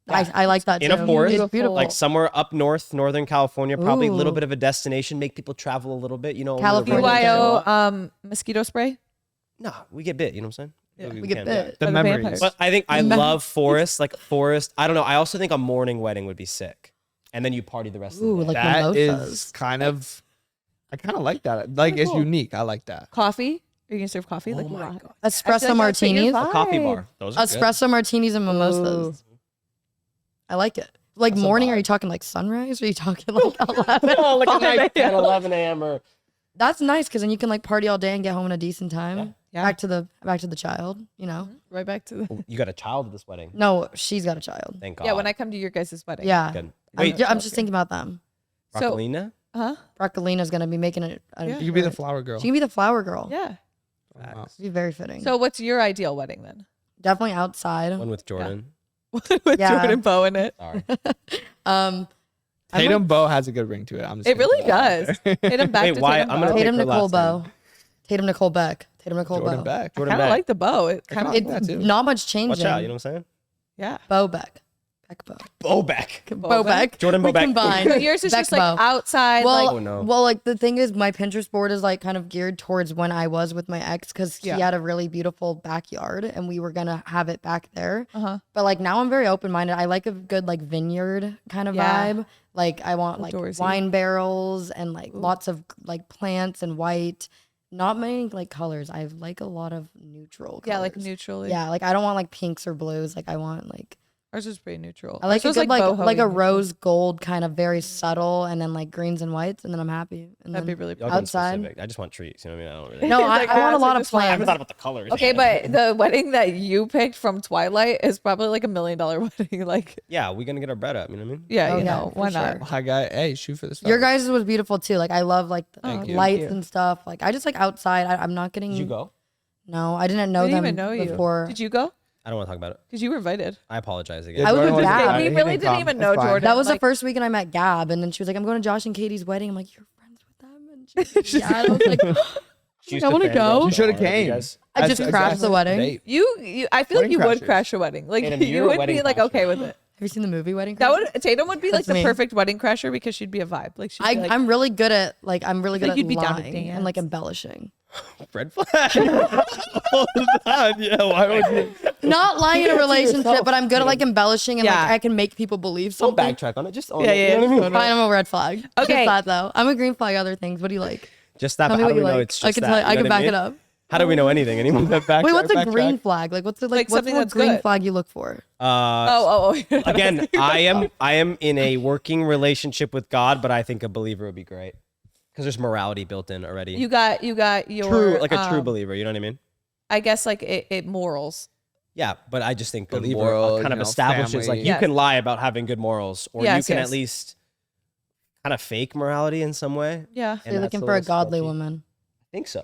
I like that too. In a forest, It's beautiful. like somewhere up north, Northern California, probably a little Ooh. bit of a destination, make people travel a little bit, you know. California. BYO mosquito spray. No, we get bit, you know what I'm saying? we get can, bit. The Or the memories. vampires. But I think I love forest, like forest. I don't know. I also think a morning wedding would be sick. And then you party the rest Ooh, of the day. like That mimosas. is kind of. I kind of like that. Like it's cool. unique. I like that. Coffee. Are you gonna serve coffee? Like, my raw? God. I feel Espresso like that's what you're martinis. A coffee vibe. bar. Those are good. Espresso martinis and mimosas. I like it. Like That's a morning, vibe. are you talking like sunrise? Or are you talking like 11? Oh, like a 5 nice 10, a.m. 11 a.m. or That's nice because then you can like party all day and get home in a decent time. Yeah. Back to the child, you know. Right back to the. Oh, you got a child at this wedding. No, she's got a child. Thank God. Yeah, when I come to your guys' wedding. Yeah. Good. I'm, Wait, I'm just thinking about them. So, Broccolina? huh? Broccolina's gonna be making it. Yeah. You can be the flower girl. She can be the flower girl. Yeah. Wow. It'd be very fitting. So, what's your ideal wedding then? Definitely outside. One with Jordan. With Yeah. Jordan Bow in it. Sorry. I'm Tatum Bow has a good ring to it. I'm just It gonna really put that out does. there. Tatum back Wait, to why? Tatum I'm Bow. gonna Tatum pick her Nicole last Bow. name. Tatum Nicole Beck. Tatum Nicole Jordan Bow. Beck. Jordan Kind of Beck. like the bow. It kind of. like that too. Not much changing. Watch out, you know what I'm saying? Yeah. Bow Beck. Beck Bow. Bowbeck. Bow Beck. Jordan We Bobeck. combined. So yours is Beck just like Bow. outside. Well, like, Oh, no. well, like the thing is, my Pinterest board is like kind of geared towards when I was with my ex because he Yeah. had a really beautiful backyard and we were gonna have it back there. uh-huh. But like now I'm very open minded. I like a good like vineyard kind of Yeah. vibe. Like I want like Outdoorsy. wine barrels and like lots of like plants and white. not many like colors. I like a lot of neutral colors. Yeah, like neutral. Yeah, like I don't want like pinks or blues. Like I want like Ours is pretty neutral. I like Ours a was, good like boho-y a neutral. rose gold kind of very subtle, and then like greens and whites, and then I'm happy. And That'd be then really Y'all pretty. getting outside. specific. I just want treats. You know what I mean? I don't really. No, Like, I want a honestly, lot of just like- I haven't plans. thought about the colors. Okay, but the wedding that you picked from Twilight is probably like $1 million wedding. Like, yeah, we're gonna get our bread up. You know what I mean? yeah, Oh, you yeah, know, for why not? sure. Hi, guy. Hey, shoot for the stars. Your guys' was beautiful too. Like I love like the Thank you. lights Thank you. and stuff. Like I just like outside. I'm not getting. Did you go? No, I didn't know I didn't them even know you. before. Did you go? I don't want to talk about it. Because you were invited. I apologize again. I was Jordan with wasn't Gab. invited. We He really didn't didn't come. even It's know fine. Jordan. That was like, the first weekend I met Gab, and then she was like, "I'm going to Josh and Katie's wedding." I'm like, "You're friends with them?" And she was like, "Yeah." I was like, She used I to wanna fangirl go. so You shoulda hard, came. guys. I just crashed the wedding. Date. you I feel like Wedding you would crashers. crash a wedding. Like Tatum, you you're a would wedding be like crasher. okay with it. Have you seen the movie Wedding That Crashers? would Tatum would be like That's the me. perfect wedding crasher because she'd be a vibe. Like she'd be like, I'm really good at like I'm really good Like at you'd be down to lying and like dance. embellishing. Red flag. Hold on. Yeah, why would you? Not lying in a Keep it to relationship, yourself. but I'm good at like embellishing and Yeah. like I can make people believe Don't something. backtrack on it. Just own Yeah, it. yeah, You know what I mean? Fine, I'm a red flag. Okay. Just that though. I'm a green flag. Other things. What do you like? Just that. Tell But me how what do we you know like. it's just I can that? tell you. I You know can what back mean? it up. How do we know anything anymore? Wait, what's a green flag? Like what's the Like what's something the that's green good. flag you look for? oh. Again, I am in a working relationship with God, but I think a believer would be great because there's morality built in already. You got your true, like a true believer. You know what I mean? I guess like it morals. Yeah, but I just think Good believer morals, kind of you know, establishes family. like you Yes. can lie about having good morals, or Yes, you can yes. at least kind of fake morality in some way. Yeah. So you're looking for a godly woman. I think so.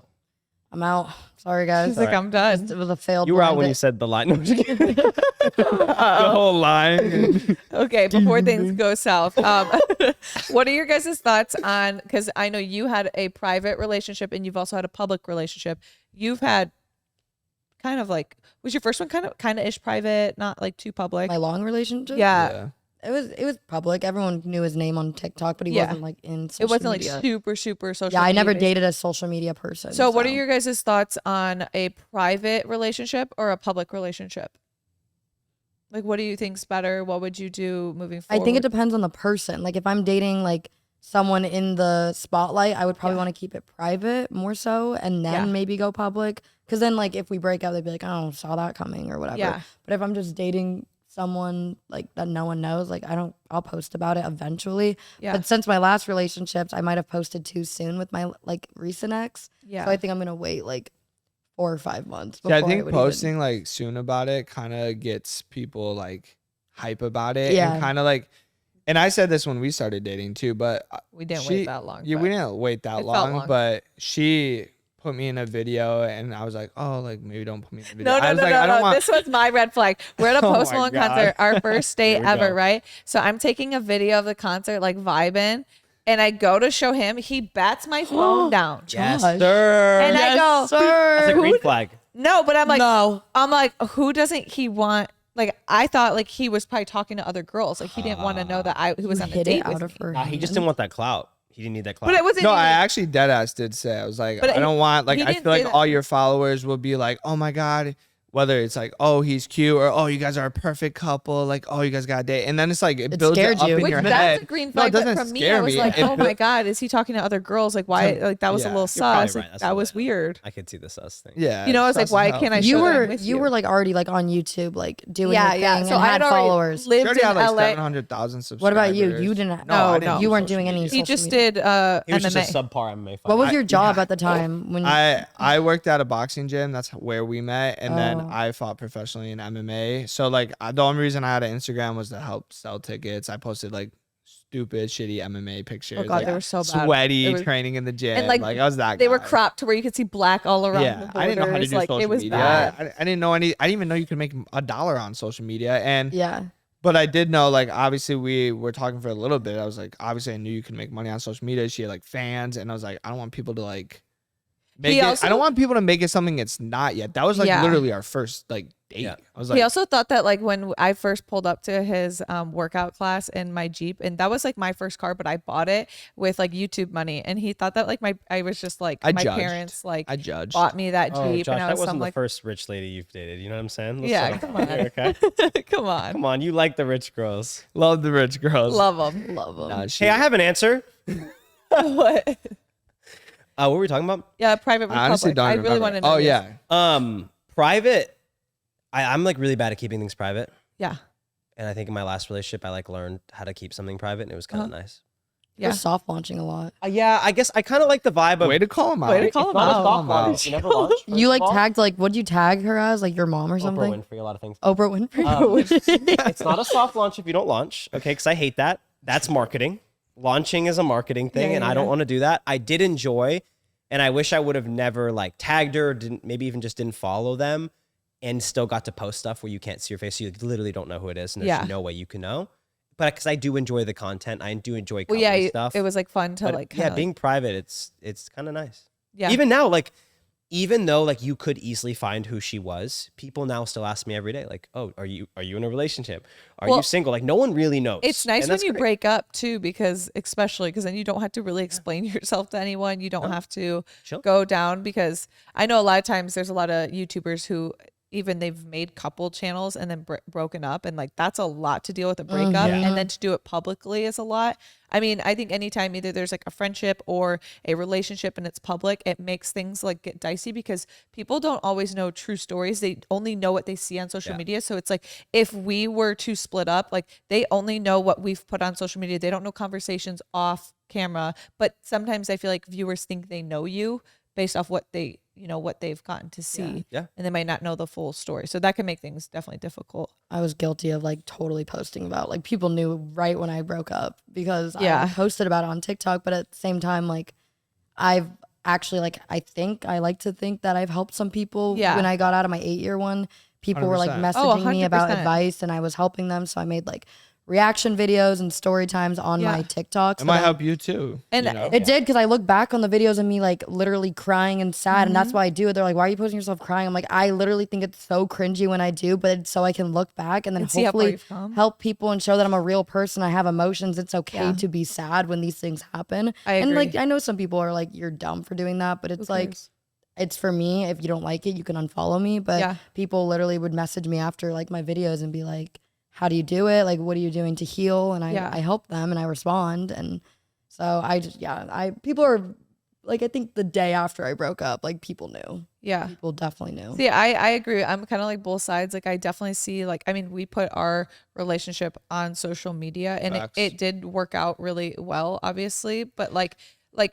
I'm out. Sorry guys. She's like, I'm done. It was a failed. You were out blind when date. you said the line. No, I'm just kidding. The whole line. Okay, before things go south, what are your guys' thoughts on? Because I know you had a private relationship and you've also had a public relationship. You've had kind of like was your first one kind of ish private, not like too public. My long relationship. Yeah, It was public. Everyone knew his name on TikTok, but he Yeah. wasn't like in. it Social wasn't media. like super social. Yeah, I never media-based. dated a social media person. So, what are your guys' thoughts on a private relationship or a public relationship? Like, what do you think's better? What would you do moving I forward? think it depends on the person. Like if I'm dating like someone in the spotlight, I would probably Yeah. want to keep it private more so, and then Yeah. maybe go public. Because then like if we break up, they'd be like, "Oh, saw that coming" or whatever. Yeah. But if I'm just dating someone like that no one knows, like I'll post about it eventually. Yeah. But since my last relationships, I might have posted too soon with my like recent ex. Yeah. So I think I'm gonna wait like 4 or 5 months. Yeah, I before think would posting like soon about it kind of gets people like hype about it. Yeah. And kind of like, and I said this when we started dating too, but we didn't she- wait that long. yeah, but- we didn't wait that It felt long, long. but she put me in a video and I was like, oh, like maybe don't put me in the video. No, I was like, no. I don't want. This was my red flag. We're at a Oh Post my Malone God. concert, our first date Here we ever, go. right? So I'm taking a video of the concert, like vibing, and I go to show him. He bats my phone down. Yes, Gosh. sir. And I go, That's a sir. green flag. no, but I'm like, No. I'm like, who doesn't he want? Like, I thought like he was probably talking to other girls. Like he didn't want to know that he was on a Hit date it with out me. of her. Nah, he just hand. didn't want that clout. He didn't need that clout. But it wasn't. No, even, I actually deadass did say, I was like, But I don't want, like, he I didn't feel say like that. all your followers will be like, oh my God, whether it's like, oh, he's cute, or oh, you guys are a perfect couple, like, oh, you guys got a date. And then it's like, it builds scared it up you. in Which your that's head. a green No, flag. it but doesn't from me, scare I was me. like, It oh my buil- God, is he talking to other girls? Like, why? Like that was a Yeah. little You're probably sus. right. Like, That's that a was little- weird. I could see the sus thing. Yeah. You know, I was like, sus as why hell. can't I You show that I'm were with you were like already like on YouTube like doing yeah, your yeah. thing So and I had had already followers. She lived already in had like LA. 700,000 subscribers. What about you? You didn't. No, I didn't no. do You weren't social doing any. media. He social just media. did He was just a MMA. subpar MMA fighter. What was your job yeah. at the time when? I worked at a boxing gym. That's where we met, and then Oh. I fought professionally in MMA. So like the only reason I had an Instagram was to help sell tickets. I posted like stupid, shitty MMA pictures. Oh God, like, they were so bad. sweaty, It was- training in the gym. And, like, like, I was that. They were guy. cropped to where you could see black all around. Yeah, the borders. I didn't know how to do like, social it was media. bad. I didn't know any. I didn't even know you could make $1 on social media. And yeah. but I did know, like, obviously we were talking for a little bit. I was like, obviously I knew you could make money on social media. She had like fans, and I was like, I don't want people to like make He it. also- I don't want people to make it something it's not yet. That was like Yeah. literally our first like date. Yeah. I was like, He also thought that like when I first pulled up to his workout class in my Jeep, and that was like my first car, but I bought it with like YouTube money, and he thought that like I was just like I my judged. parents like I judged. bought me that Oh, Jeep, Josh, and I that was wasn't some the like, first rich lady you've dated. You know what I'm saying? Let's Yeah, settle come down here, okay? come on, Come on, you like the rich girls. Love the rich girls. love him. Love them. Nah, she- Hey, I have an answer. What? What were we talking about? Yeah, private versus I honestly public. don't I remember. really want to know. Oh yours. yeah. Private. I'm like really bad at keeping things private. Yeah. And I think in my last relationship, I like learned how to keep something private, and it was kind of nice. You're Yeah. soft launching a lot. Yeah, I guess I kind of like the vibe of. Way to call him out. Way to call him out. You never launch. You like tagged like what did you tag her as? Like your mom or something? Oprah Winfrey, a lot of things. Oprah Winfrey. It's not a soft launch if you don't launch, okay? Because I hate that. That's marketing. Launching is a marketing thing, and I don't want to do that. I did enjoy, and I wish I would have never like tagged her, maybe even just didn't follow them, and still got to post stuff where you can't see your face, so you literally don't know who it is, and there's no way you can know. But because I do enjoy the content, I do enjoy company stuff. It was like fun to But, like. being private, it's kind of nice. Yeah. Even now, like, even though like you could easily find who she was, people now still ask me every day, like, "Oh, are you in a relationship? Are you single?" Like, no one really knows. It's nice And when that's you great. break up too, because then you don't have to really explain yourself to anyone. You don't have to Chill. go down, because I know a lot of times there's a lot of YouTubers who even they've made couple channels and then broken up, and like that's a lot to deal with a breakup, and then to do it publicly is a lot. I mean, I think anytime either there's like a friendship or a relationship and it's public, it makes things like get dicey, because people don't always know true stories. They only know what they see on social media. So it's like if we were to split up, like they only know what we've put on social media. They don't know conversations off camera. But sometimes I feel like viewers think they know you based off what they, what they've gotten to see. Yeah. And they might not know the full story. So that can make things definitely difficult. I was guilty of like totally posting about like people knew right when I broke up because Yeah. I posted about it on TikTok, but at the same time, like I've actually I like to think that I've helped some people when I got out of my 8-year one. People were like 100%. messaging me about 100%. advice and I was helping them. So I made like reaction videos and story times on my TikToks. It might help you too. And you know? It did, because I look back on the videos of me like literally crying and sad, and that's why I do it. They're like, "Why are you posting yourself crying?" I'm like, I literally think it's so cringy when I do, but it's so I can look back and then And see how far hopefully you've come. help people and show that I'm a real person. I have emotions. It's okay to be sad when these things happen. And like agree. I know some people are like, "You're dumb for doing that," but it's like cares? it's for me. If you don't like it, you can unfollow me. But people literally would message me after like my videos and be like, "How do you do it? Like, what are you doing to heal?" And I help them and I respond. And so people are like, I think the day after I broke up, like people knew. Yeah. People definitely knew. See, I agree. I'm kind of like both sides. Like I definitely see we put our relationship on social media and it did work out really well, obviously. But like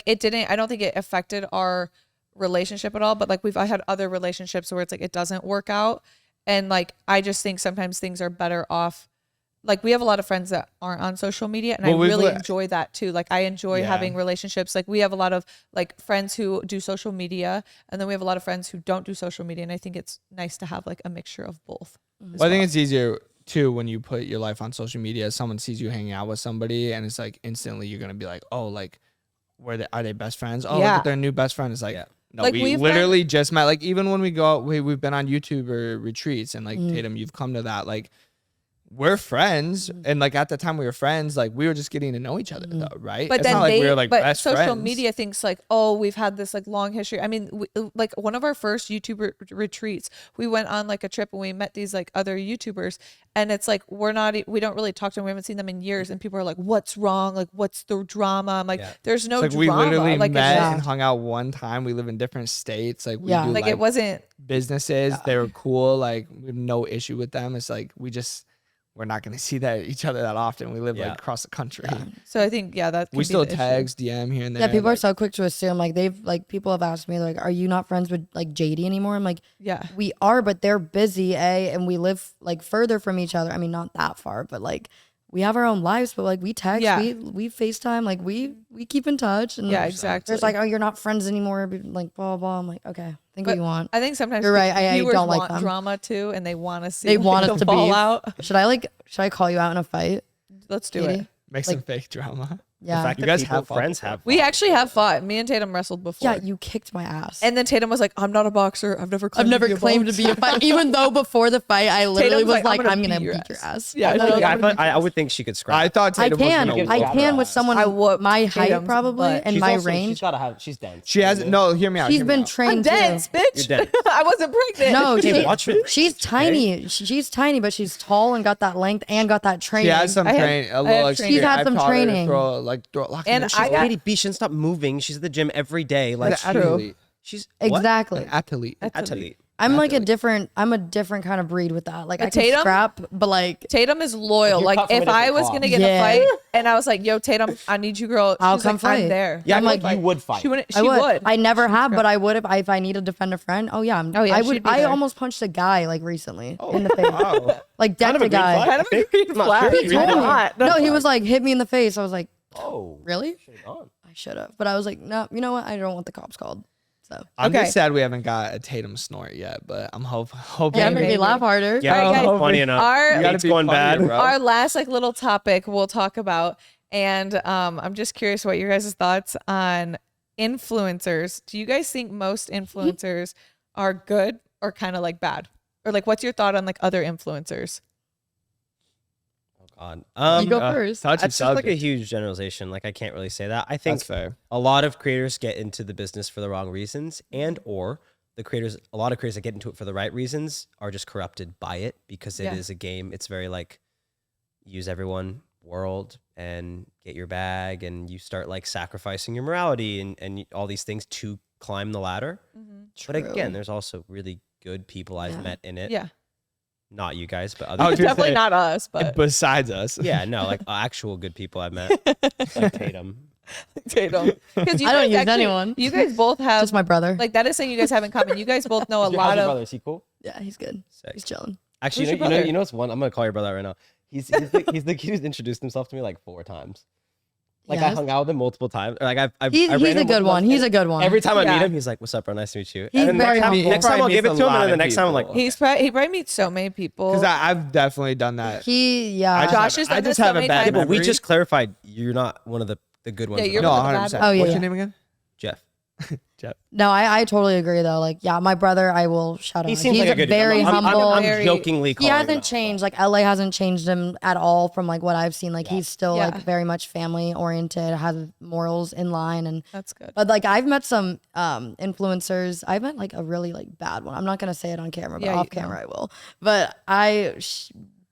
it didn't, I don't think it affected our relationship at all. But like I had other relationships where it's like it doesn't work out. And like, I just think sometimes things are better off. Like we have a lot of friends that aren't on social media, and I really enjoy that too. Like I enjoy having relationships. Like we have a lot of like friends who do social media, and then we have a lot of friends who don't do social media. And I think it's nice to have like a mixture of both. Well, I think it's easier too when you put your life on social media. Someone sees you hanging out with somebody, and it's like instantly you're gonna be like, "Oh, like, are they best friends? Oh, look at their new best friend." It's like. No, Like, we literally just met. Like even when we go, we've been on YouTube or retreats, and like Tatum, you've come to that. Like we're friends, and like at the time we were friends, like we were just getting to know each other, though, right? But it's then not like we were like best social friends. media thinks like, oh, we've had this like long history. I mean, like one of our first YouTube retreats, we went on like a trip and we met these like other YouTubers, and it's like we don't really talk to them. We haven't seen them in years, and people are like, "What's wrong? Like, what's the drama?" I'm like, "There's no It's like drama." we literally like met it's and hung out one time. We live in different states. Like we do like it wasn't. businesses. They were cool. Like we have no issue with them. It's like we're not going to see each other that often. We live like across the country. So I think that We still text, DM here and there. Yeah, people are so quick to assume. Like people have asked me like, "Are you not friends with like Jatie anymore?" I'm like, Yeah. we are, but they're busy, and we live like further from each other. I mean, not that far, but like we have our own lives. But like we text, we FaceTime, like we keep in touch. And exactly. There's like, "Oh, you're not friends anymore," like blah blah. I'm like, okay, think what you want. I think sometimes You're right. I viewers don't like want them. drama too, and they want to see. They want like, us the to be fallout. Should I call you out in a fight? Let's do Katie? it. Make some fake drama. Yeah. The fact You that guys people, have fun. friends have. We actually have fought. Me and Tatum wrestled before. Yeah, you kicked my ass. And then Tatum was like, "I'm not a boxer. I've never claimed to be a fight, even though before the fight, I literally Tatum's was like, I'm gonna beat beat your ass. Yeah, I would think she could scrap. I thought I Tatum was can. gonna I whoop can her with ass. someone I whooped my height Tatum's probably butt. and my range. She's dense. She has no. Hear me out. She's hear me been out. trained I'm dense, too. bitch. You're dense. I wasn't pregnant. No, watch it. she's tiny. She's tiny, but she's tall and got that length and got that training. She has some I have- training. A I have little training. experience. She's had I've some taught her to training. throw like lock And in I got- Katie B shouldn't stop moving. She's at the gym every day. Like an athlete. she's what? Exactly. Athlete. Athlete. I'm like a different kind of breed with that. Like I can Tatum? scrap, but like Tatum is loyal. You're Like cut from a if I different was cloth. gonna get in a Yeah. fight and I was like, "Yo, Tatum, I need you, girl," I'll she's come like, fight. "I'm there." Yeah, I'm like like- you would fight. She wouldn't. I She would. would. I never have, but I would if I need to defend a friend. Oh yeah, Oh, yeah, I she'd would. be I there. almost punched a guy like recently in the face, Wow. like Kind decked of a a green guy. flag. Kind of a green I'm not flag. sure. He Green told flag. me. No, he was like hit me in the face. I was like, Oh, really? should've gone. I should have, but I was like, no. You know what? I don't want the cops called. So I'm Okay. just sad we haven't got a Tatum snort yet, but I'm hoping. yeah, maybe. made me laugh harder. Yeah, All right, guys. funny enough. Our- You gotta It's be going funnier, bad. bro. Our last like little topic we'll talk about, and I'm just curious what your guys' thoughts on influencers. Do you guys think most influencers are good or kind of like bad, or like what's your thought on like other influencers? God. You go first. Touchy That's just like a subject. huge generalization. Like I can't really say that. I think That's fair. a lot of creators get into the business for the wrong reasons, and or a lot of creators that get into it for the right reasons are just corrupted by it because it is Yeah. a game. It's very like use everyone world and get your bag, and you start like sacrificing your morality and all these things to climb the ladder. But again, there's also really good people I've met in it. Yeah, Not you guys, but I other was gonna definitely say, not us, but besides us. yeah, no, like actual good people I've met, like Tatum. Tatum. Because I don't use anyone. You guys both have Just my brother. like that is something you guys have in common. You guys both know a How's lot your of. brother? Is he cool? Yeah, he's good. Sick. He's chilling. Actually, Who's your brother? you know what's one? I'm gonna call your brother out right now. He's the kid who's introduced himself to me like 4 times. Like I Yes. hung out with him multiple times. Or, like He's I ran a him good multiple one. times, He's and a good one. Every time I Yeah. meet him, he's like, "What's up, bro? Nice to meet you." He's And then very humble. next time I'll give it to him, and then the next time I'm like, He probably meets so many people. Because I've definitely done that. Yeah. Josh has I done this just so have a many bad times. "Yeah, but we memory. just clarified you're not one of the good ones." Yeah, with you're us." No, one of the 100%. bad Oh, yeah. What's yeah. your name again? Jeff. Jeff. No, I totally agree though. Like, yeah, my brother, I will shout out. He seems He's like a good dude. very I'm humble. jokingly He calling him hasn't out, changed. Like LA hasn't changed him at all from like what I've seen. Like he's still Yeah. like very much family oriented, has morals in line, and That's good. but like I've met some influencers. I've met like a really like bad one. I'm not gonna say it on camera, but Yeah, off camera I will. But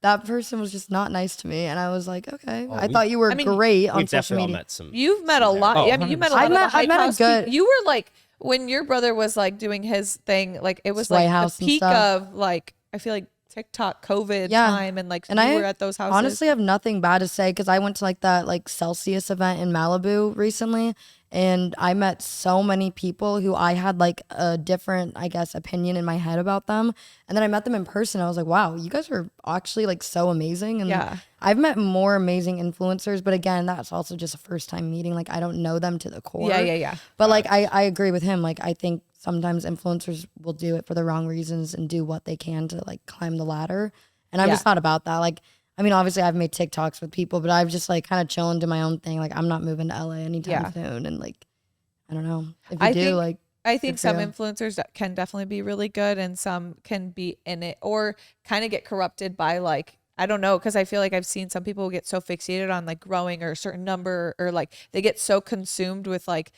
that person was just not nice to me, and I was like, okay, I thought you were I mean, great on We've social definitely all media. met some. You've met a lot. Oh, I mean, you met a 100%. lot I've of met- the I've met a White House good- people. You were like when your brother was like doing his thing. Like it was White like House the and peak stuff. of like I feel like TikTok COVID Yeah. time, and like And you I were at those houses. honestly have nothing bad to say because I went to like that like Celsius event in Malibu recently, and I met so many people who I had like a different, I guess, opinion in my head about them, and then I met them in person. I was like, wow, you guys are actually like so amazing. And Yeah. I've met more amazing influencers, but again, that's also just a first time meeting. Like I don't know them to the core. Yeah. But like I agree with him. Like I think sometimes influencers will do it for the wrong reasons and do what they can to like climb the ladder. And I'm Yeah. just not about that. Like, I mean, obviously I've made TikToks with people, but I've just like kind of chilling to my own thing. Like I'm not moving to LA anytime soon. And like, I don't know if you I do think- like, I think Good for some you. influencers that can definitely be really good, and some can be in it or kind of get corrupted by like I don't know, because I feel like I've seen some people get so fixated on like growing or a certain number, or like they get so consumed with like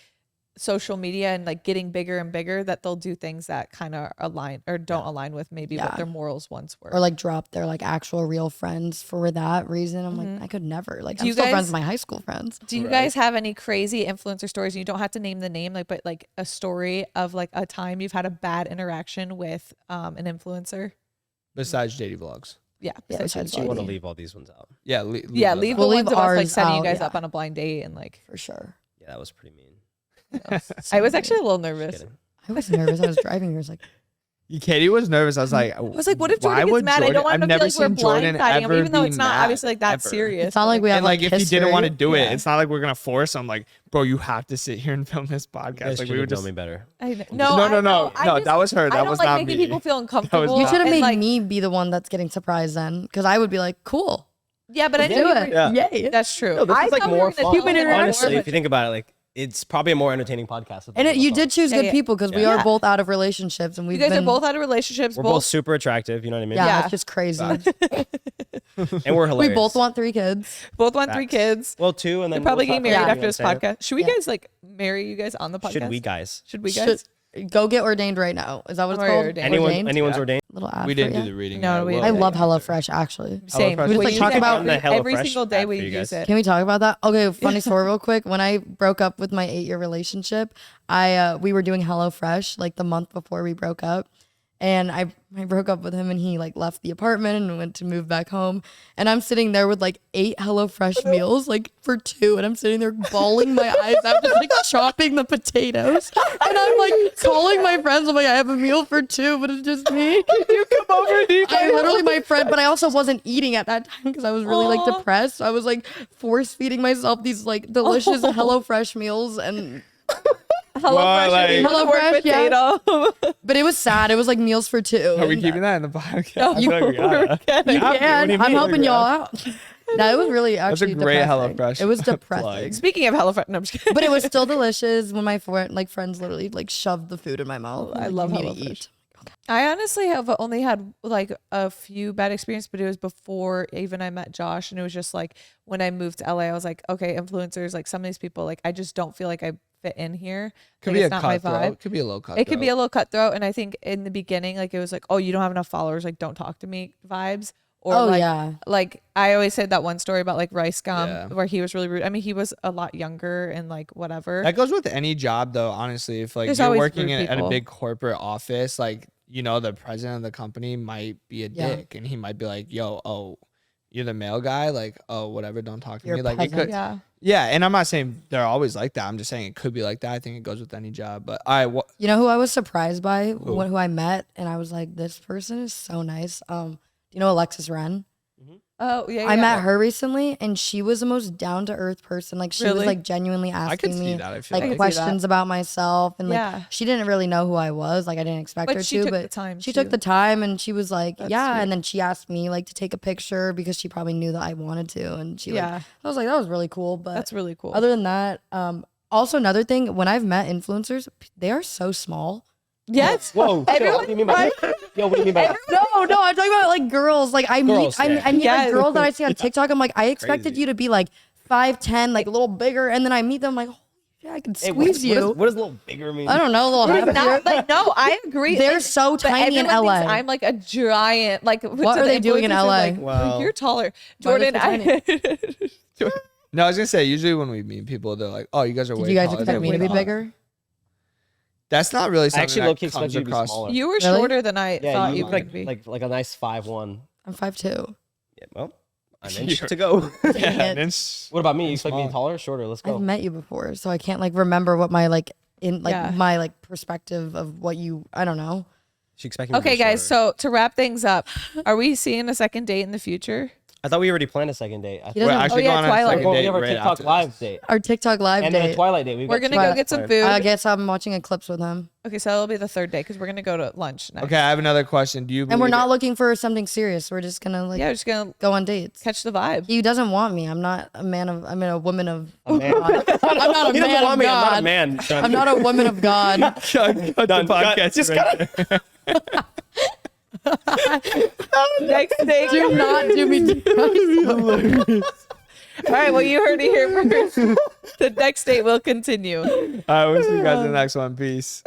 social media and like getting bigger and bigger that they'll do things that kind of align or don't align with maybe what Yeah. their morals once were. or like drop their like actual real friends for that reason. I'm like, I could never. Like, Do I'm you still guys- friends with my high school friends. Do you guys have any crazy influencer stories? You don't have to name the name, like, but like a story of like a time you've had a bad interaction with an influencer. Besides JD vlogs. Yeah, Yeah, besides besides I want to Jordan. leave all these ones out. Yeah. Leave those the out. We'll ones leave of us like ours setting you out, guys yeah. up on a blind date and like. For sure. Yeah, that was pretty mean. I was actually a little nervous. Kidding. I was nervous. I was driving here. I was like, Katie was nervous. I was like, I was like, what if why Jordan gets would mad? I Jordan- don't want I've him to feel never like we're seen Jordan blindsiding him, ever even though be it's not mad, obviously like that ever. serious. it's not like we have and like if he history. didn't want to do it, Yeah. it's not like we're gonna force him. Like, bro, you have to sit here and film this You podcast. guys Like should we have would known just. me better. No, No, that was her. I That don't was like not making me. people feel uncomfortable. You should have and, made like, me be the one that's getting surprised then, because I would be like, cool. Yeah, but I Do knew you it. were- Yeah. Yay. That's true. No, this I is like thought we more were gonna fun. do it Honestly, more. if you think about it, like it's probably a more entertaining podcast. with And people you on did the choose Yeah, good yeah. people because we Yeah. are both out of relationships and we've You guys been, are both out of relationships. phone. We're both super attractive. You know what I mean? yeah, Yeah. it's just crazy. And we're We hilarious. both want 3 kids. both want 3 Facts. kids. Well, 2, and then You're probably we'll getting talk married about after this it, you know what I'm podcast. Should we Yeah. guys like marry you guys on the podcast? saying? Should we guys? Should we guys? Should, go get ordained right now. Is that what it's I'm already called? ordained. Anyone's ordained? little ad. We for it didn't do yet? the reading. No, yet. we We'll- I didn't. love HelloFresh actually. Same. HelloFresh. We Let's use talk it about the every HelloFresh single day. app We for you use guys. it. Can we talk about that? Okay, funny story real quick. When I broke up with my 8-year relationship, we were doing HelloFresh like the month before we broke up. And I broke up with him and he like left the apartment and went to move back home. And I'm sitting there with like 8 HelloFresh meals, like for 2. And I'm sitting there bawling my eyes out, just like chopping the potatoes. And I'm like calling my friends. I'm like, I have a meal for 2, but it's just me. Can you come over? I literally, my friend, but I also wasn't eating at that time because I was really like depressed. So I was like force feeding myself these like delicious HelloFresh meals and HelloFresh, like- HelloFresh, yeah. potato. but it was sad. It was like meals for 2. Are we And, keeping that in the podcast? No, I feel like we gotta. You What do can. you I'm mean? helping y'all out. That was really That's a actually great depressing. HelloFresh It was plug. depressing. Speaking of HelloFresh, no, I'm just kidding. But it was still delicious when my friends literally like shoved the food in my mouth. I Like, love you need to HelloFresh. eat. I honestly have only had like a few bad experiences, but it was before even I met Josh, and it was just like when I moved to LA, I was like, okay, influencers, like some of these people, like I just don't feel like I fit in here. Could Like, be a it's not my cutthroat. vibe. Could be a little cutthroat. It could be a little cutthroat, and I think in the beginning, like it was like, oh, you don't have enough followers, like don't talk to me vibes. Or Oh, like, yeah. like I always said that one story about like Rice Gum Yeah. where he was really rude. I mean, he was a lot younger and like whatever. That goes with any job, though. Honestly, if like There's you're always working rude at a people. big corporate office, like the president of the company might be a Yeah. dick, and he might be like, "Yo, oh, you're the male guy, like, oh, whatever, don't talk to You're me." a Like, it peasant. could, Yeah. yeah. And I'm not saying they're always like that. I'm just saying it could be like that. I think it goes with any job. But You know who I was surprised by? Who I met, and I was like, this person is so nice. You know Alexis Wren? Oh yeah. I yeah. met her recently, and she was the most down to earth person. Like she was Really? like genuinely I could asking see me that. I feel like like. questions about myself, and like Yeah. she didn't really know who I was. Like I didn't expect But her she to, took but the time she to- took the time, and she was like, That's yeah. sweet. And then she asked me like to take a picture because she probably knew that I wanted to, and she Yeah. like, I was like, that was really cool. But That's really cool. other than that, also another thing, when I've met influencers, they are so small. yes. Whoa. What do you mean by that? Yo, what do you mean by that? No, I'm talking about like girls. Like I Girls, meet, yeah. I meet Yes. like girls that I see on TikTok. I'm like, I expected Crazy. you to be like 5'10", like a little bigger, and then I meet them like, holy shit, I can Hey, squeeze you. What does a little bigger mean? I don't know, a little It's heftier. not like no, I agree. They're Like, so but tiny in everyone LA. thinks I'm like a giant. Like What are they doing in LA? Like, Wow. you're taller, Why are they Jordan. so No, I was gonna say usually when we meet people, they're like, "Oh, you guys are Did way you guys taller expect than me to we be are." bigger? That's not really I something actually that low-key comes expected you to be across. smaller. You were Really? shorter than I Yeah, thought you you look would be. like a nice 5'1". I'm 5'2". Yeah, well, an inch to go. Yeah, it. and it's- What about me? You expect me small. taller or shorter? Let's I've go. met you before, so I can't like remember what my like Yeah. my like perspective of what you. I don't know. She expecting me to Okay, be guys. shorter. So to wrap things up, are we seeing a second date in the future? I thought we already planned a second date. I He We're doesn't- actually yeah, going on a Twilight. second Well, we date have our right TikTok after live this. date Our TikTok live and then a date. Twilight date. We're gonna go get some food. I guess I'm watching Eclipse with him, Okay, so that'll be the third day because we're gonna go to lunch next. Okay, I have another question. Do you? and we're believe not it- looking for something serious. We're just gonna like Yeah, we're just gonna go on dates. catch the vibe. He doesn't want me. I'm not a man of. I'm a woman of. A man. God. I'm not a He doesn't man want of me. God. I'm not a man. I'm not a woman of God. Cut the Done. podcast. Just right cut there. Next day. Do not do me. All right. Well, you heard it here first. The next date will continue. All right, we'll see you guys in the next one. Peace.